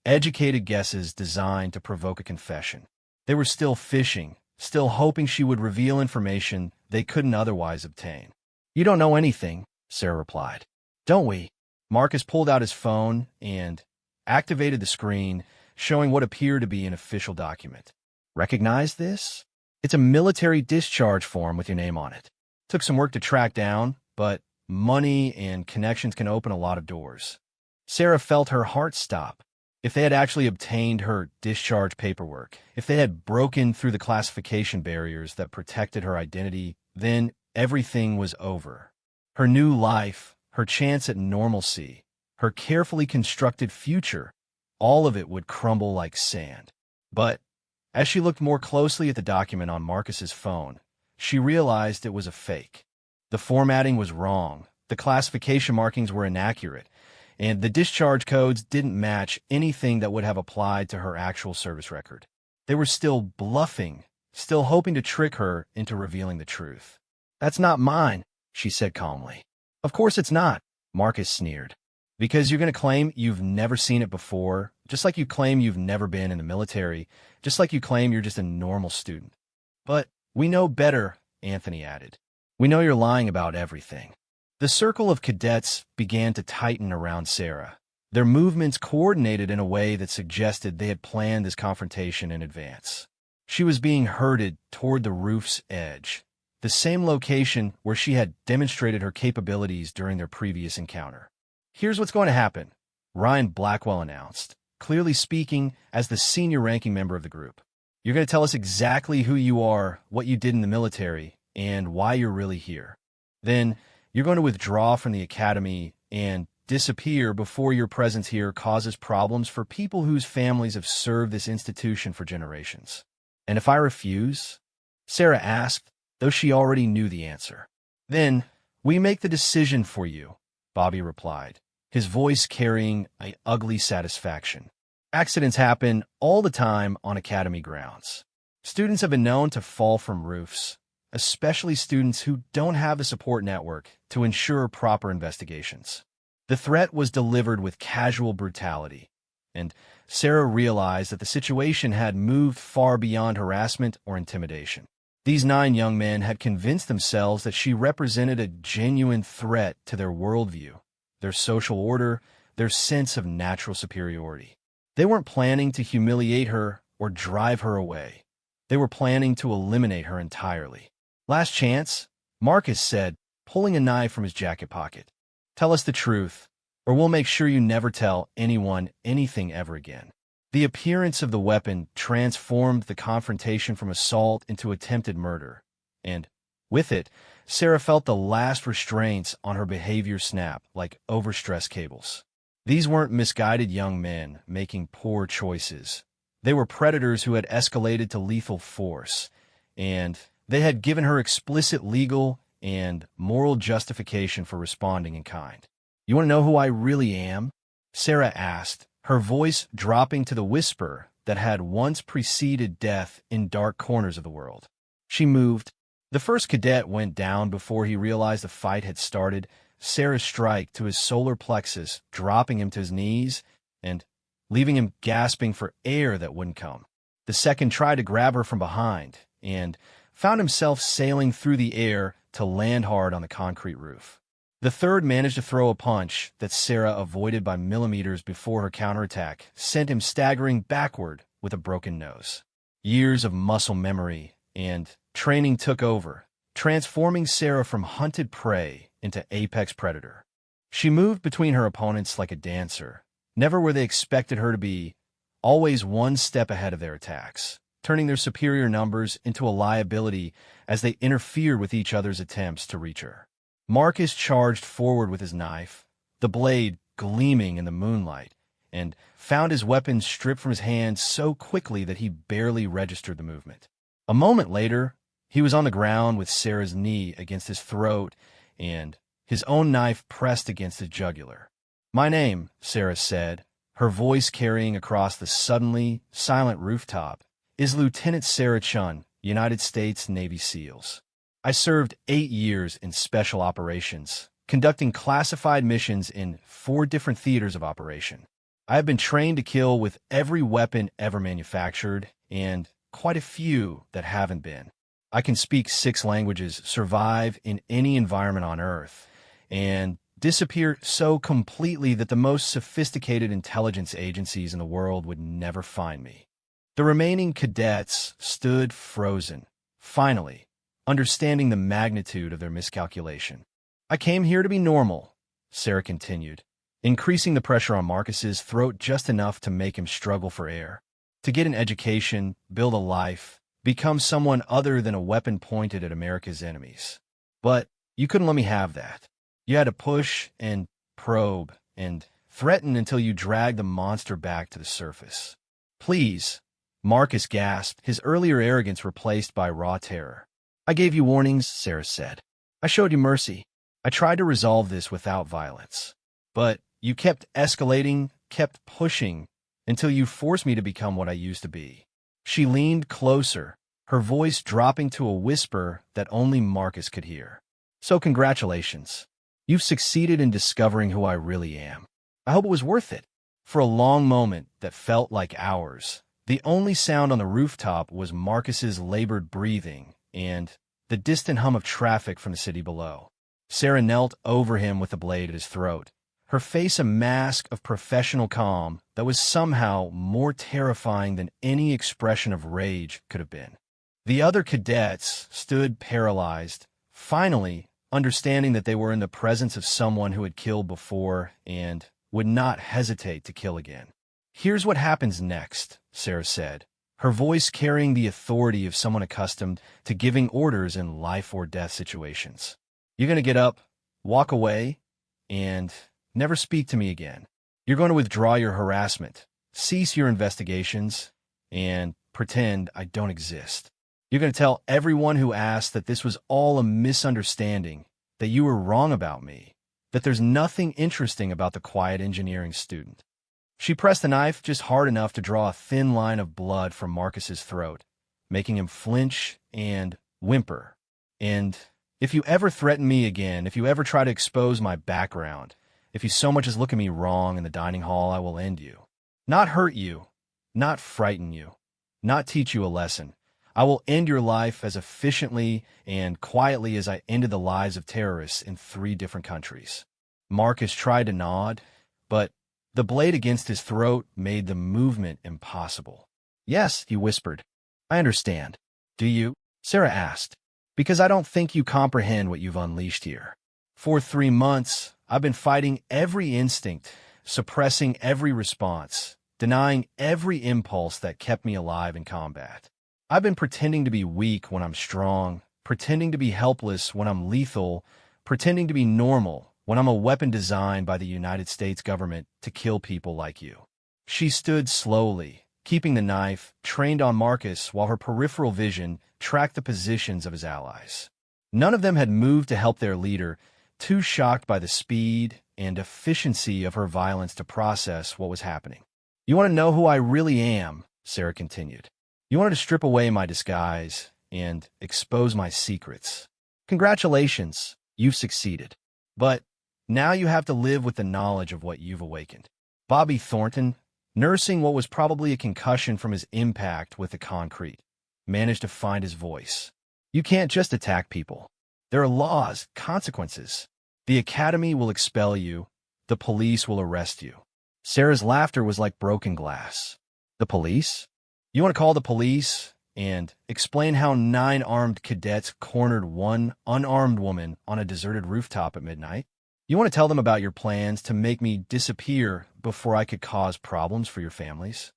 educated guesses designed to provoke a confession. They were still fishing, still hoping she would reveal information they couldn't otherwise obtain. "You don't know anything," Sarah replied. "Don't we?" Marcus pulled out his phone and activated the screen, showing what appeared to be an official document. "Recognize this? It's a military discharge form with your name on it. Took some work to track down, but money and connections can open a lot of doors." Sarah felt her heart stop. If they had actually obtained her discharge paperwork, if they had broken through the classification barriers that protected her identity, then everything was over. Her new life, her chance at normalcy, her carefully constructed future, all of it would crumble like sand. But as she looked more closely at the document on Marcus's phone, she realized it was a fake. The formatting was wrong, the classification markings were inaccurate, and the discharge codes didn't match anything that would have applied to her actual service record. They were still bluffing, still hoping to trick her into revealing the truth. "That's not mine," she said calmly. "Of course it's not," Marcus sneered. "Because you're going to claim you've never seen it before, just like you claim you've never been in the military, just like you claim you're just a normal student." "But we know better," Anthony added. "We know you're lying about everything." The circle of cadets began to tighten around Sarah, their movements coordinated in a way that suggested they had planned this confrontation in advance. She was being herded toward the roof's edge, the same location where she had demonstrated her capabilities during their previous encounter. "Here's what's going to happen," Ryan Blackwell announced, clearly speaking as the senior-ranking member of the group. "You're going to tell us exactly who you are, what you did in the military, and why you're really here. Then you're going to withdraw from the academy and disappear before your presence here causes problems for people whose families have served this institution for generations." "And if I refuse?" Sarah asked, though she already knew the answer. "Then we make the decision for you," Bobby replied, his voice carrying an ugly satisfaction. "Accidents happen all the time on academy grounds. Students have been known to fall from roofs, especially students who don't have a support network to ensure proper investigations." The threat was delivered with casual brutality, and Sarah realized that the situation had moved far beyond harassment or intimidation. These 9 young men had convinced themselves that she represented a genuine threat to their worldview, their social order, their sense of natural superiority. They weren't planning to humiliate her or drive her away. They were planning to eliminate her entirely. "Last chance," Marcus said, pulling a knife from his jacket pocket. "Tell us the truth, or we'll make sure you never tell anyone anything ever again." The appearance of the weapon transformed the confrontation from assault into attempted murder, and, with it, Sarah felt the last restraints on her behavior snap like overstressed cables. These weren't misguided young men making poor choices. They were predators who had escalated to lethal force, and they had given her explicit legal and moral justification for responding in kind. "You want to know who I really am?" Sarah asked, her voice dropping to the whisper that had once preceded death in dark corners of the world. She moved. The first cadet went down before he realized the fight had started. Sarah's strike to his solar plexus, dropping him to his knees and leaving him gasping for air that wouldn't come. The second tried to grab her from behind and found himself sailing through the air to land hard on the concrete roof. The third managed to throw a punch that Sarah avoided by millimeters before her counterattack sent him staggering backward with a broken nose. Years of muscle memory and training took over, transforming Sarah from hunted prey into apex predator. She moved between her opponents like a dancer, never where they expected her to be, always one step ahead of their attacks, turning their superior numbers into a liability as they interfered with each other's attempts to reach her. Marcus charged forward with his knife, the blade gleaming in the moonlight, and found his weapon stripped from his hand so quickly that he barely registered the movement. A moment later, he was on the ground with Sarah's knee against his throat and his own knife pressed against his jugular. "My name," Sarah said, her voice carrying across the suddenly silent rooftop, "is Lieutenant Sarah Chun, United States Navy SEALs. I served 8 years in special operations, conducting classified missions in 4 different theaters of operation. I have been trained to kill with every weapon ever manufactured, and quite a few that haven't been. I can speak 6 languages, survive in any environment on Earth, and disappear so completely that the most sophisticated intelligence agencies in the world would never find me." The remaining cadets stood frozen, finally, understanding the magnitude of their miscalculation. "I came here to be normal," Sarah continued, increasing the pressure on Marcus's throat just enough to make him struggle for air. "To get an education, build a life, become someone other than a weapon pointed at America's enemies. But you couldn't let me have that. You had to push and probe and threaten until you dragged the monster back to the surface." "Please," Marcus gasped, his earlier arrogance replaced by raw terror. "I gave you warnings," Sarah said. "I showed you mercy. I tried to resolve this without violence. But you kept escalating, kept pushing, until you forced me to become what I used to be." She leaned closer, her voice dropping to a whisper that only Marcus could hear. "So congratulations. You've succeeded in discovering who I really am. I hope it was worth it." For a long moment that felt like hours, the only sound on the rooftop was Marcus's labored breathing and the distant hum of traffic from the city below. Sarah knelt over him with the blade at his throat, her face a mask of professional calm that was somehow more terrifying than any expression of rage could have been. The other cadets stood paralyzed, finally understanding that they were in the presence of someone who had killed before and would not hesitate to kill again. "Here's what happens next," Sarah said, her voice carrying the authority of someone accustomed to giving orders in life-or-death situations. "You're going to get up, walk away, and never speak to me again. You're going to withdraw your harassment, cease your investigations, and pretend I don't exist. You're going to tell everyone who asks that this was all a misunderstanding, that you were wrong about me, that there's nothing interesting about the quiet engineering student." She pressed the knife just hard enough to draw a thin line of blood from Marcus's throat, making him flinch and whimper. "And if you ever threaten me again, if you ever try to expose my background, if you so much as look at me wrong in the dining hall, I will end you. Not hurt you, not frighten you, not teach you a lesson. I will end your life as efficiently and quietly as I ended the lives of terrorists in 3 different countries." Marcus tried to nod, but the blade against his throat made the movement impossible. Yes, he whispered. I understand. Do you? Sarah asked. Because I don't think you comprehend what you've unleashed here. For 3 months, I've been fighting every instinct, suppressing every response, denying every impulse that kept me alive in combat. I've been pretending to be weak when I'm strong, pretending to be helpless when I'm lethal, pretending to be normal when I'm a weapon designed by the United States government to kill people like you. She stood slowly, keeping the knife trained on Marcus while her peripheral vision tracked the positions of his allies. None of them had moved to help their leader, too shocked by the speed and efficiency of her violence to process what was happening. You want to know who I really am, Sarah continued. You wanted to strip away my disguise and expose my secrets. Congratulations, you've succeeded. But now you have to live with the knowledge of what you've awakened. Bobby Thornton, nursing what was probably a concussion from his impact with the concrete, managed to find his voice. You can't just attack people. There are laws, consequences. The academy will expel you. The police will arrest you. Sarah's laughter was like broken glass. The police? You want to call the police and explain how 9 armed cadets cornered 1 unarmed woman on a deserted rooftop at midnight? You want to tell them about your plans to make me disappear before I could cause problems for your families?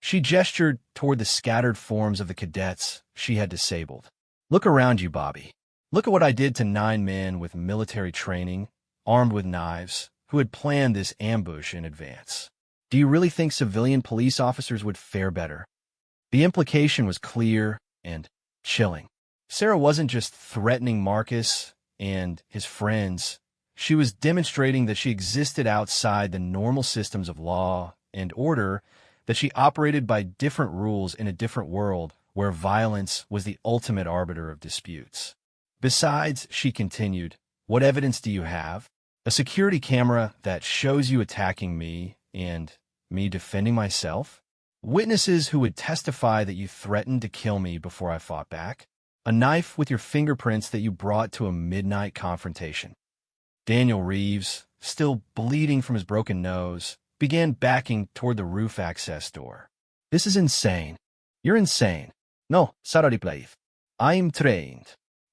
She gestured toward the scattered forms of the cadets she had disabled. Look around you, Bobby. Look at what I did to 9 men with military training, armed with knives, who had planned this ambush in advance. Do you really think civilian police officers would fare better? The implication was clear and chilling. Sarah wasn't just threatening Marcus and his friends. She was demonstrating that she existed outside the normal systems of law and order, that she operated by different rules in a different world where violence was the ultimate arbiter of disputes. Besides, she continued, what evidence do you have? A security camera that shows you attacking me and me defending myself? Witnesses who would testify that you threatened to kill me before I fought back? A knife with your fingerprints that you brought to a midnight confrontation? Daniel Reeves, still bleeding from his broken nose, began backing toward the roof access door. This is insane. You're insane. No, Sarah Plaith. I'm trained.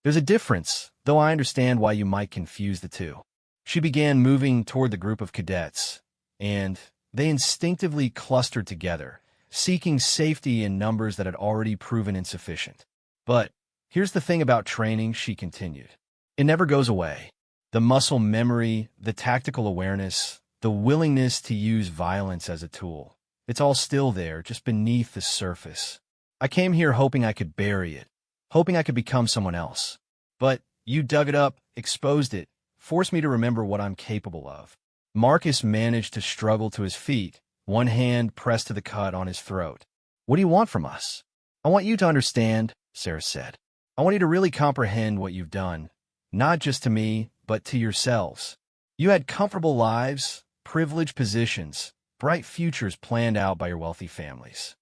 There's a difference, though I understand why you might confuse the two. She began moving toward the group of cadets, and they instinctively clustered together, seeking safety in numbers that had already proven insufficient. But here's the thing about training, she continued. It never goes away. The muscle memory, the tactical awareness, the willingness to use violence as a tool. It's all still there, just beneath the surface. I came here hoping I could bury it, hoping I could become someone else. But you dug it up, exposed it, forced me to remember what I'm capable of. Marcus managed to struggle to his feet, one hand pressed to the cut on his throat. What do you want from us? I want you to understand, Sarah said. I want you to really comprehend what you've done, not just to me, but to yourselves. You had comfortable lives, privileged positions, bright futures planned out by your wealthy families.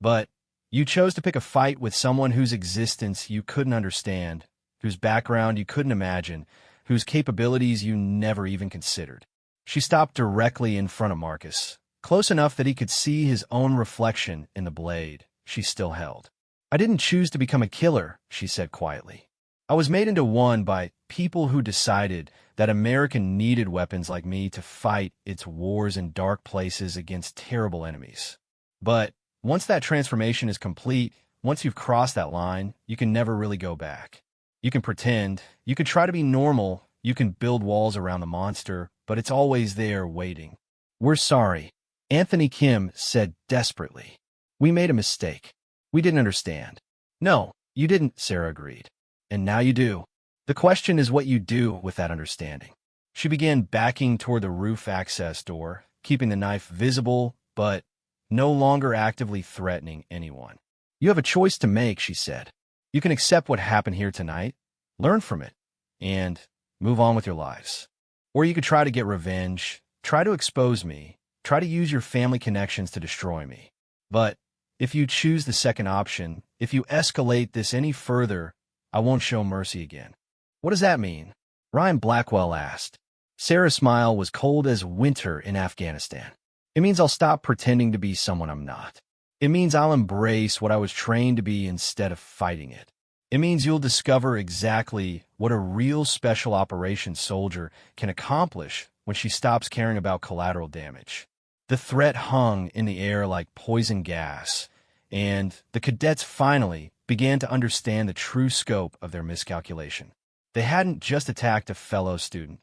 But you chose to pick a fight with someone whose existence you couldn't understand, whose background you couldn't imagine, whose capabilities you never even considered. She stopped directly in front of Marcus, close enough that he could see his own reflection in the blade she still held. I didn't choose to become a killer, she said quietly. I was made into one by people who decided that America needed weapons like me to fight its wars in dark places against terrible enemies. But once that transformation is complete, once you've crossed that line, you can never really go back. You can pretend, you can try to be normal, you can build walls around the monster, but it's always there waiting. We're sorry, Anthony Kim said desperately. We made a mistake. We didn't understand. No, you didn't, Sarah agreed. And now you do. The question is what you do with that understanding. She began backing toward the roof access door, keeping the knife visible, but no longer actively threatening anyone. You have a choice to make, she said. You can accept what happened here tonight, learn from it, and move on with your lives. Or you could try to get revenge, try to expose me, try to use your family connections to destroy me. But if you choose the second option, if you escalate this any further, I won't show mercy again. What does that mean? Ryan Blackwell asked. Sarah's smile was cold as winter in Afghanistan. It means I'll stop pretending to be someone I'm not. It means I'll embrace what I was trained to be instead of fighting it. It means you'll discover exactly what a real special operations soldier can accomplish when she stops caring about collateral damage. The threat hung in the air like poison gas, and the cadets finally began to understand the true scope of their miscalculation. They hadn't just attacked a fellow student.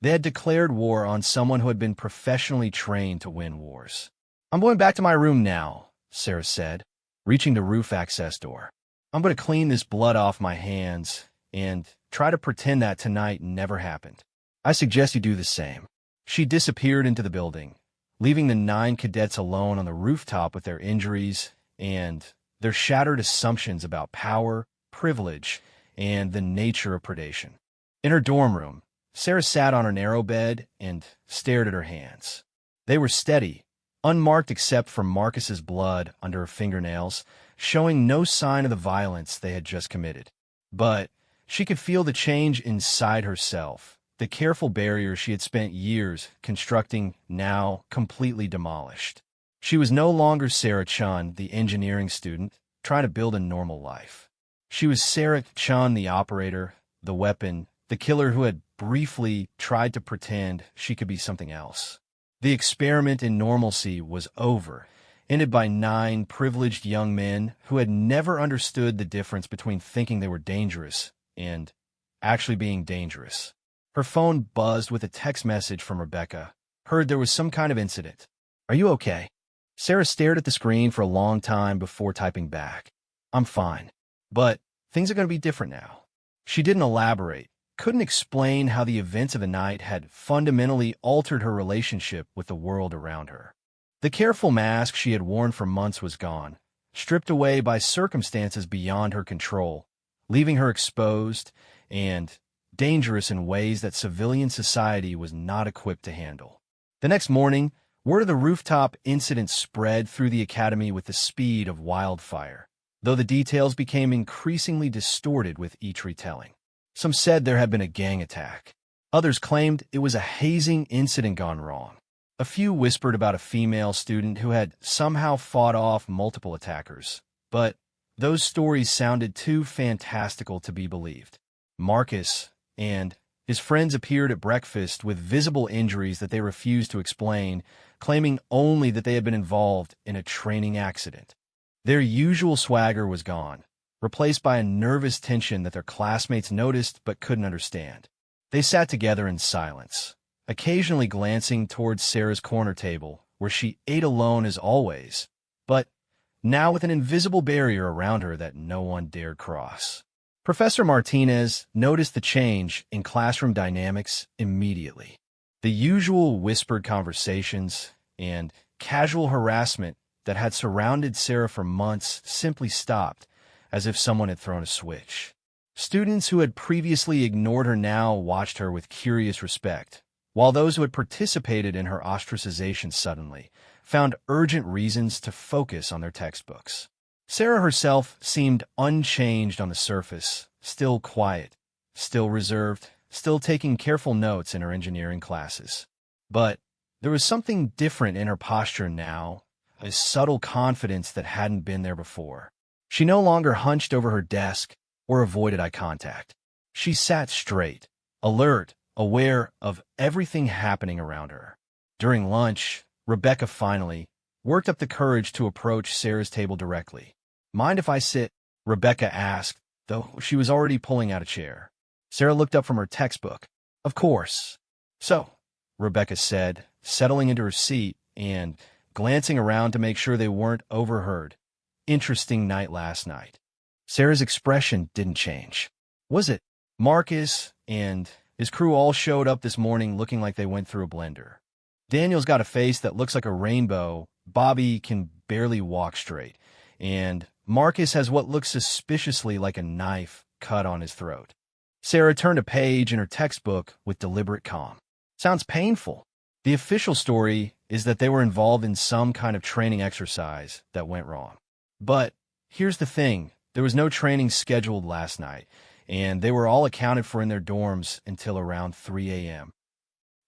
They had declared war on someone who had been professionally trained to win wars. "I'm going back to my room now," Sarah said, reaching the roof access door. "I'm going to clean this blood off my hands and try to pretend that tonight never happened. I suggest you do the same." She disappeared into the building, leaving the 9 cadets alone on the rooftop with their injuries and their shattered assumptions about power, privilege, and the nature of predation. In her dorm room, Sarah sat on her narrow bed and stared at her hands. They were steady, unmarked except for Marcus's blood under her fingernails, showing no sign of the violence they had just committed. But she could feel the change inside herself, the careful barrier she had spent years constructing now completely demolished. She was no longer Sarah Chun, the engineering student, trying to build a normal life. She was Sarah Chun, the operator, the weapon, the killer who had briefly tried to pretend she could be something else. The experiment in normalcy was over, ended by 9 privileged young men who had never understood the difference between thinking they were dangerous and actually being dangerous. Her phone buzzed with a text message from Rebecca. Heard there was some kind of incident. "Are you okay?" Sarah stared at the screen for a long time before typing back. "I'm fine, but things are going to be different now." She didn't elaborate, couldn't explain how the events of the night had fundamentally altered her relationship with the world around her. The careful mask she had worn for months was gone, stripped away by circumstances beyond her control, leaving her exposed and dangerous in ways that civilian society was not equipped to handle. The next morning, word of the rooftop incident spread through the academy with the speed of wildfire, though the details became increasingly distorted with each retelling. Some said there had been a gang attack. Others claimed it was a hazing incident gone wrong. A few whispered about a female student who had somehow fought off multiple attackers. But those stories sounded too fantastical to be believed. Marcus and his friends appeared at breakfast with visible injuries that they refused to explain, claiming only that they had been involved in a training accident. Their usual swagger was gone, replaced by a nervous tension that their classmates noticed but couldn't understand. They sat together in silence, occasionally glancing towards Sarah's corner table, where she ate alone as always, but now with an invisible barrier around her that no one dared cross. Professor Martinez noticed the change in classroom dynamics immediately. The usual whispered conversations and casual harassment that had surrounded Sarah for months simply stopped, as if someone had thrown a switch. Students who had previously ignored her now watched her with curious respect, while those who had participated in her ostracization suddenly found urgent reasons to focus on their textbooks. Sarah herself seemed unchanged on the surface, still quiet, still reserved, still taking careful notes in her engineering classes. But there was something different in her posture now, a subtle confidence that hadn't been there before. She no longer hunched over her desk or avoided eye contact. She sat straight, alert, aware of everything happening around her. During lunch, Rebecca finally worked up the courage to approach Sarah's table directly. "Mind if I sit?" Rebecca asked, though she was already pulling out a chair. Sarah looked up from her textbook. "Of course." "So," Rebecca said, settling into her seat and glancing around to make sure they weren't overheard. "Interesting night last night." Sarah's expression didn't change. "Was it?" Marcus and his crew all showed up this morning looking like they went through a blender. Daniel's got a face that looks like a rainbow. Bobby can barely walk straight. And Marcus has what looks suspiciously like a knife cut on his throat. Sarah turned a page in her textbook with deliberate calm. "Sounds painful." The official story is that they were involved in some kind of training exercise that went wrong. But here's the thing. There was no training scheduled last night, and they were all accounted for in their dorms until around 3 a.m.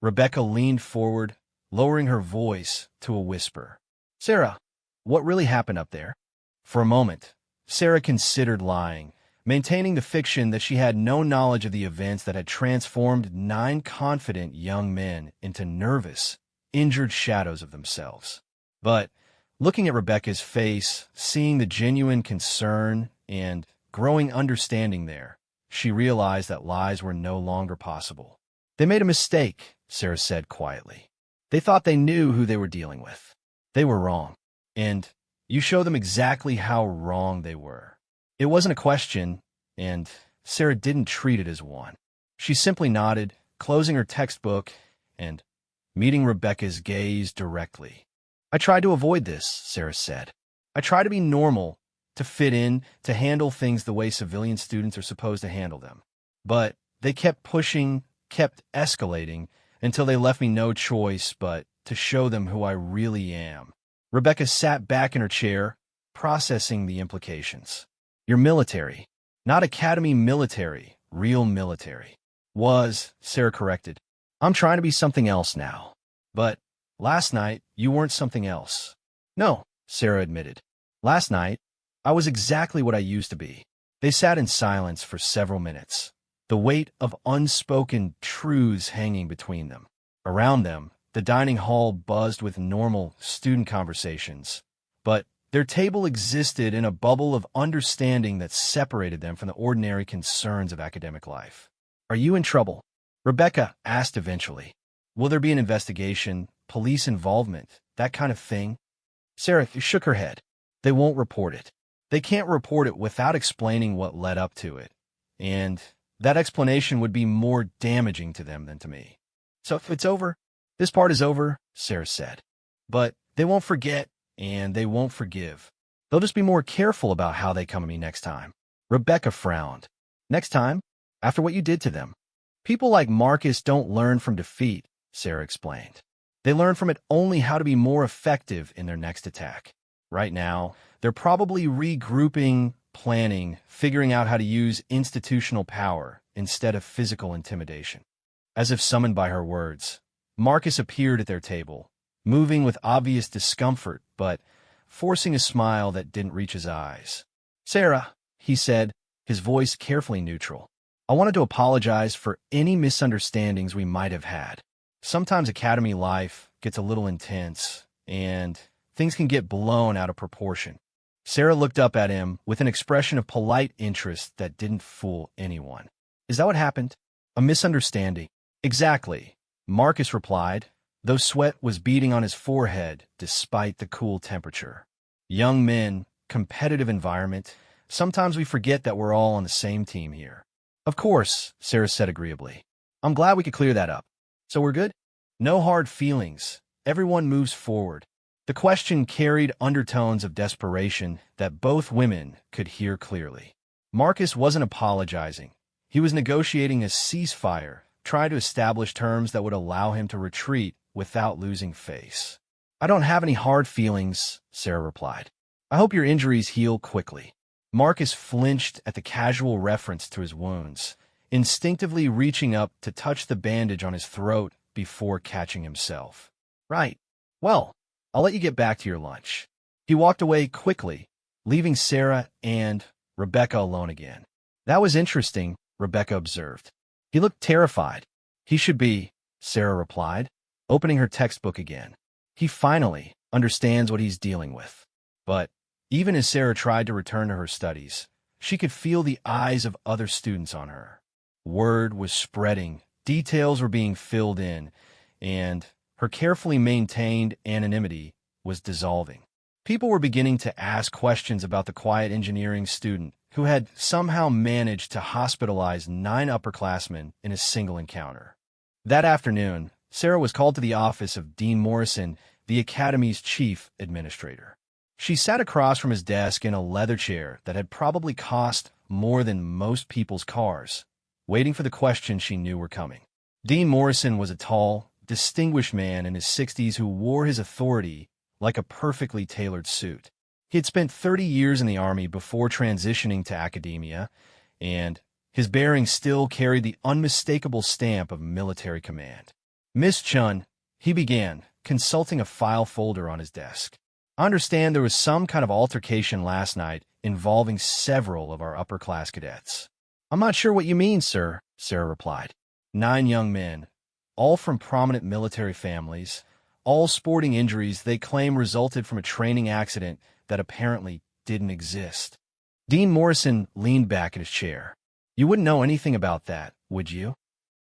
Rebecca leaned forward, lowering her voice to a whisper. Sarah, what really happened up there? For a moment, Sarah considered lying, maintaining the fiction that she had no knowledge of the events that had transformed 9 confident young men into nervous, injured shadows of themselves. But looking at Rebecca's face, seeing the genuine concern and growing understanding there, she realized that lies were no longer possible. They made a mistake, Sarah said quietly. They thought they knew who they were dealing with. They were wrong. And you show them exactly how wrong they were. It wasn't a question, and Sarah didn't treat it as one. She simply nodded, closing her textbook and meeting Rebecca's gaze directly. I tried to avoid this, Sarah said. I try to be normal, to fit in, to handle things the way civilian students are supposed to handle them. But they kept pushing, kept escalating, until they left me no choice but to show them who I really am. Rebecca sat back in her chair, processing the implications. You're military. Not academy military, real military. Sarah corrected. I'm trying to be something else now. But last night, you weren't something else. No, Sarah admitted. Last night, I was exactly what I used to be. They sat in silence for several minutes, the weight of unspoken truths hanging between them. Around them, the dining hall buzzed with normal student conversations, but their table existed in a bubble of understanding that separated them from the ordinary concerns of academic life. Are you in trouble? Rebecca asked eventually. Will there be an investigation, police involvement, that kind of thing? Sarah shook her head. They won't report it. They can't report it without explaining what led up to it, and that explanation would be more damaging to them than to me. So if it's over, this part is over, Sarah said. But they won't forget, and they won't forgive. They'll just be more careful about how they come to me next time. Rebecca frowned. Next time? After what you did to them? People like Marcus don't learn from defeat, Sarah explained. They learn from it only how to be more effective in their next attack. Right now, they're probably regrouping, planning, figuring out how to use institutional power instead of physical intimidation. As if summoned by her words, Marcus appeared at their table, moving with obvious discomfort, but forcing a smile that didn't reach his eyes. Sarah, he said, his voice carefully neutral. I wanted to apologize for any misunderstandings we might have had. Sometimes academy life gets a little intense, and things can get blown out of proportion. Sarah looked up at him with an expression of polite interest that didn't fool anyone. Is that what happened? A misunderstanding? Exactly, Marcus replied, though sweat was beading on his forehead despite the cool temperature. Young men, competitive environment, sometimes we forget that we're all on the same team here. Of course, Sarah said agreeably. I'm glad we could clear that up. So we're good? No hard feelings. Everyone moves forward. The question carried undertones of desperation that both women could hear clearly. Marcus wasn't apologizing. He was negotiating a ceasefire, trying to establish terms that would allow him to retreat without losing face. I don't have any hard feelings, Sarah replied. I hope your injuries heal quickly. Marcus flinched at the casual reference to his wounds, instinctively reaching up to touch the bandage on his throat before catching himself. Right. Well, I'll let you get back to your lunch. He walked away quickly, leaving Sarah and Rebecca alone again. That was interesting, Rebecca observed. He looked terrified. He should be, Sarah replied, opening her textbook again. He finally understands what he's dealing with. But even as Sarah tried to return to her studies, she could feel the eyes of other students on her. Word was spreading, details were being filled in, and her carefully maintained anonymity was dissolving. People were beginning to ask questions about the quiet engineering student who had somehow managed to hospitalize 9 upperclassmen in a single encounter. That afternoon, Sarah was called to the office of Dean Morrison, the academy's chief administrator. She sat across from his desk in a leather chair that had probably cost more than most people's cars, waiting for the questions she knew were coming. Dean Morrison was a tall, distinguished man in his 60s who wore his authority like a perfectly tailored suit. He had spent 30 years in the Army before transitioning to academia, and his bearing still carried the unmistakable stamp of military command. Miss Chun, he began, consulting a file folder on his desk. I understand there was some kind of altercation last night involving several of our upper-class cadets. I'm not sure what you mean, sir, Sarah replied. 9 young men, all from prominent military families, all sporting injuries they claim resulted from a training accident that apparently didn't exist. Dean Morrison leaned back in his chair. You wouldn't know anything about that, would you?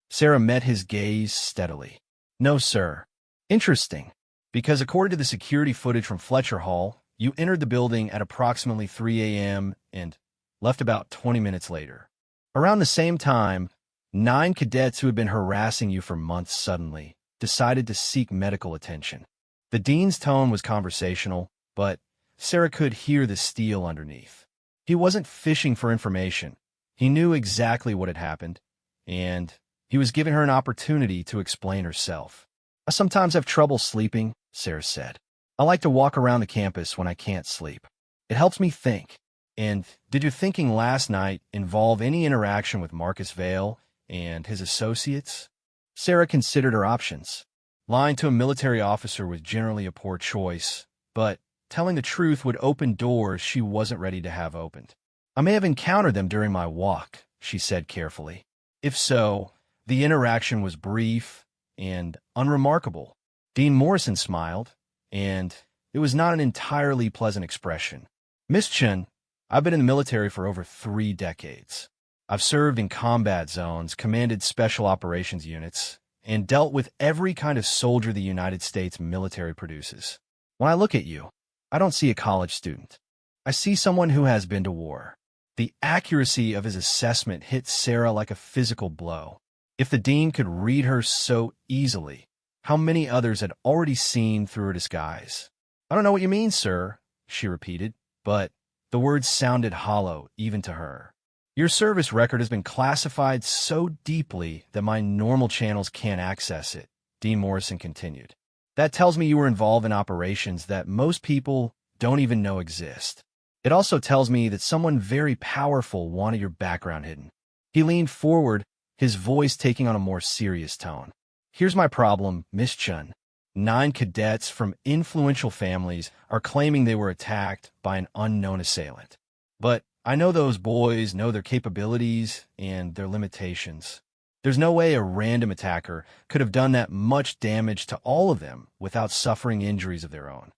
Sarah met his gaze steadily. No, sir. Interesting, because according to the security footage from Fletcher Hall, you entered the building at approximately 3 a.m. and left about 20 minutes later. Around the same time, 9 cadets who had been harassing you for months suddenly decided to seek medical attention. The dean's tone was conversational, but Sarah could hear the steel underneath. He wasn't fishing for information. He knew exactly what had happened, and he was giving her an opportunity to explain herself. I sometimes have trouble sleeping, Sarah said. I like to walk around the campus when I can't sleep. It helps me think. And did your thinking last night involve any interaction with Marcus Vale and his associates? Sarah considered her options. Lying to a military officer was generally a poor choice, but telling the truth would open doors she wasn't ready to have opened. I may have encountered them during my walk, she said carefully. If so, the interaction was brief and unremarkable. Dean Morrison smiled, and it was not an entirely pleasant expression. Miss Chun, I've been in the military for over 3 decades. I've served in combat zones, commanded special operations units, and dealt with every kind of soldier the United States military produces. When I look at you, I don't see a college student. I see someone who has been to war. The accuracy of his assessment hit Sarah like a physical blow. If the dean could read her so easily, how many others had already seen through her disguise? I don't know what you mean, sir, she repeated, but the words sounded hollow even to her. Your service record has been classified so deeply that my normal channels can't access it, Dean Morrison continued. That tells me you were involved in operations that most people don't even know exist. It also tells me that someone very powerful wanted your background hidden. He leaned forward, his voice taking on a more serious tone. Here's my problem, Miss Chun. 9 cadets from influential families are claiming they were attacked by an unknown assailant. But I know those boys know their capabilities and their limitations. There's no way a random attacker could have done that much damage to all of them without suffering injuries of their own.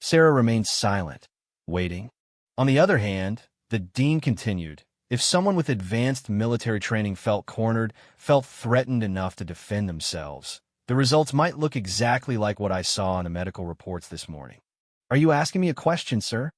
Sarah remained silent, waiting. On the other hand, the dean continued, if someone with advanced military training felt cornered, felt threatened enough to defend themselves, the results might look exactly like what I saw in the medical reports this morning. Are you asking me a question, sir?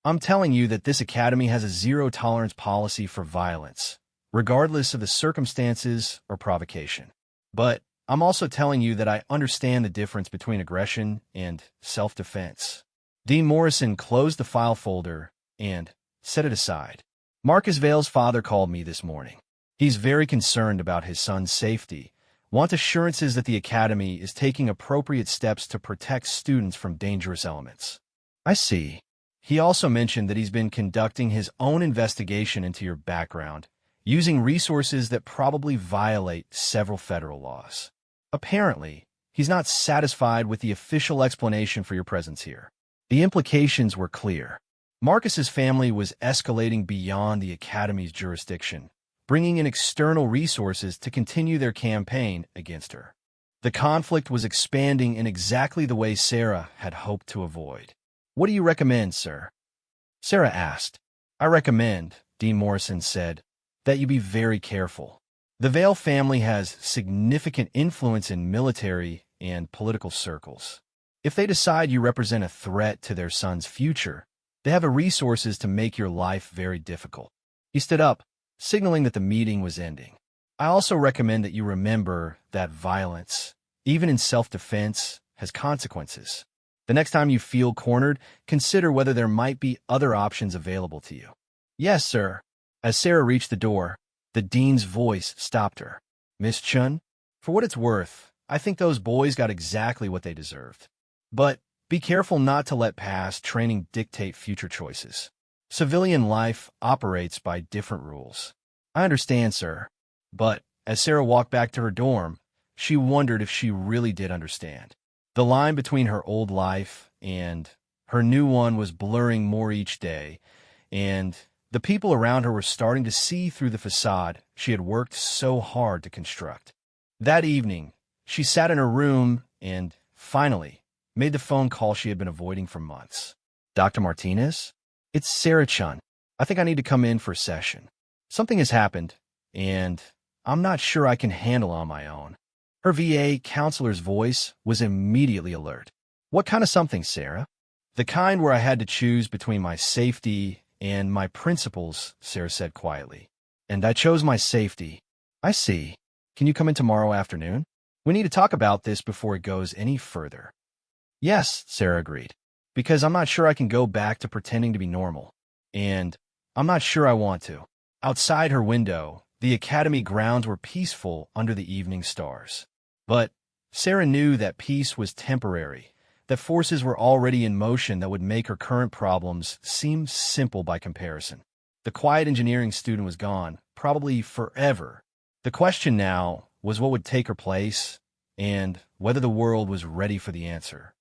I'm telling you that this academy has a zero-tolerance policy for violence, regardless of the circumstances or provocation. But I'm also telling you that I understand the difference between aggression and self-defense. Dean Morrison closed the file folder and set it aside. Marcus Vale's father called me this morning. He's very concerned about his son's safety, wants assurances that the academy is taking appropriate steps to protect students from dangerous elements. I see. He also mentioned that he's been conducting his own investigation into your background, using resources that probably violate several federal laws. Apparently, he's not satisfied with the official explanation for your presence here. The implications were clear. Marcus's family was escalating beyond the academy's jurisdiction, bringing in external resources to continue their campaign against her. The conflict was expanding in exactly the way Sarah had hoped to avoid. What do you recommend, sir? Sarah asked. I recommend, Dean Morrison said, that you be very careful. The Vale family has significant influence in military and political circles. If they decide you represent a threat to their son's future, they have the resources to make your life very difficult. He stood up, signaling that the meeting was ending. I also recommend that you remember that violence, even in self-defense, has consequences. The next time you feel cornered, consider whether there might be other options available to you. Yes, sir. As Sarah reached the door, the dean's voice stopped her. Miss Chun, for what it's worth, I think those boys got exactly what they deserved. But be careful not to let past training dictate future choices. Civilian life operates by different rules. I understand, sir. But as Sarah walked back to her dorm, she wondered if she really did understand. The line between her old life and her new one was blurring more each day, and the people around her were starting to see through the facade she had worked so hard to construct. That evening, she sat in her room and, finally, made the phone call she had been avoiding for months. "Dr. Martinez? It's Sarah Chun. I think I need to come in for a session. Something has happened, and I'm not sure I can handle on my own." Her VA counselor's voice was immediately alert. "What kind of something, Sarah?" "The kind where I had to choose between my safety and my principles," Sarah said quietly. "And I chose my safety." "I see. Can you come in tomorrow afternoon? We need to talk about this before it goes any further." "Yes," Sarah agreed, "because I'm not sure I can go back to pretending to be normal. And I'm not sure I want to." Outside her window, the academy grounds were peaceful under the evening stars. But Sarah knew that peace was temporary, that forces were already in motion that would make her current problems seem simple by comparison. The quiet engineering student was gone, probably forever. The question now was what would take her place, and whether the world was ready for the answer.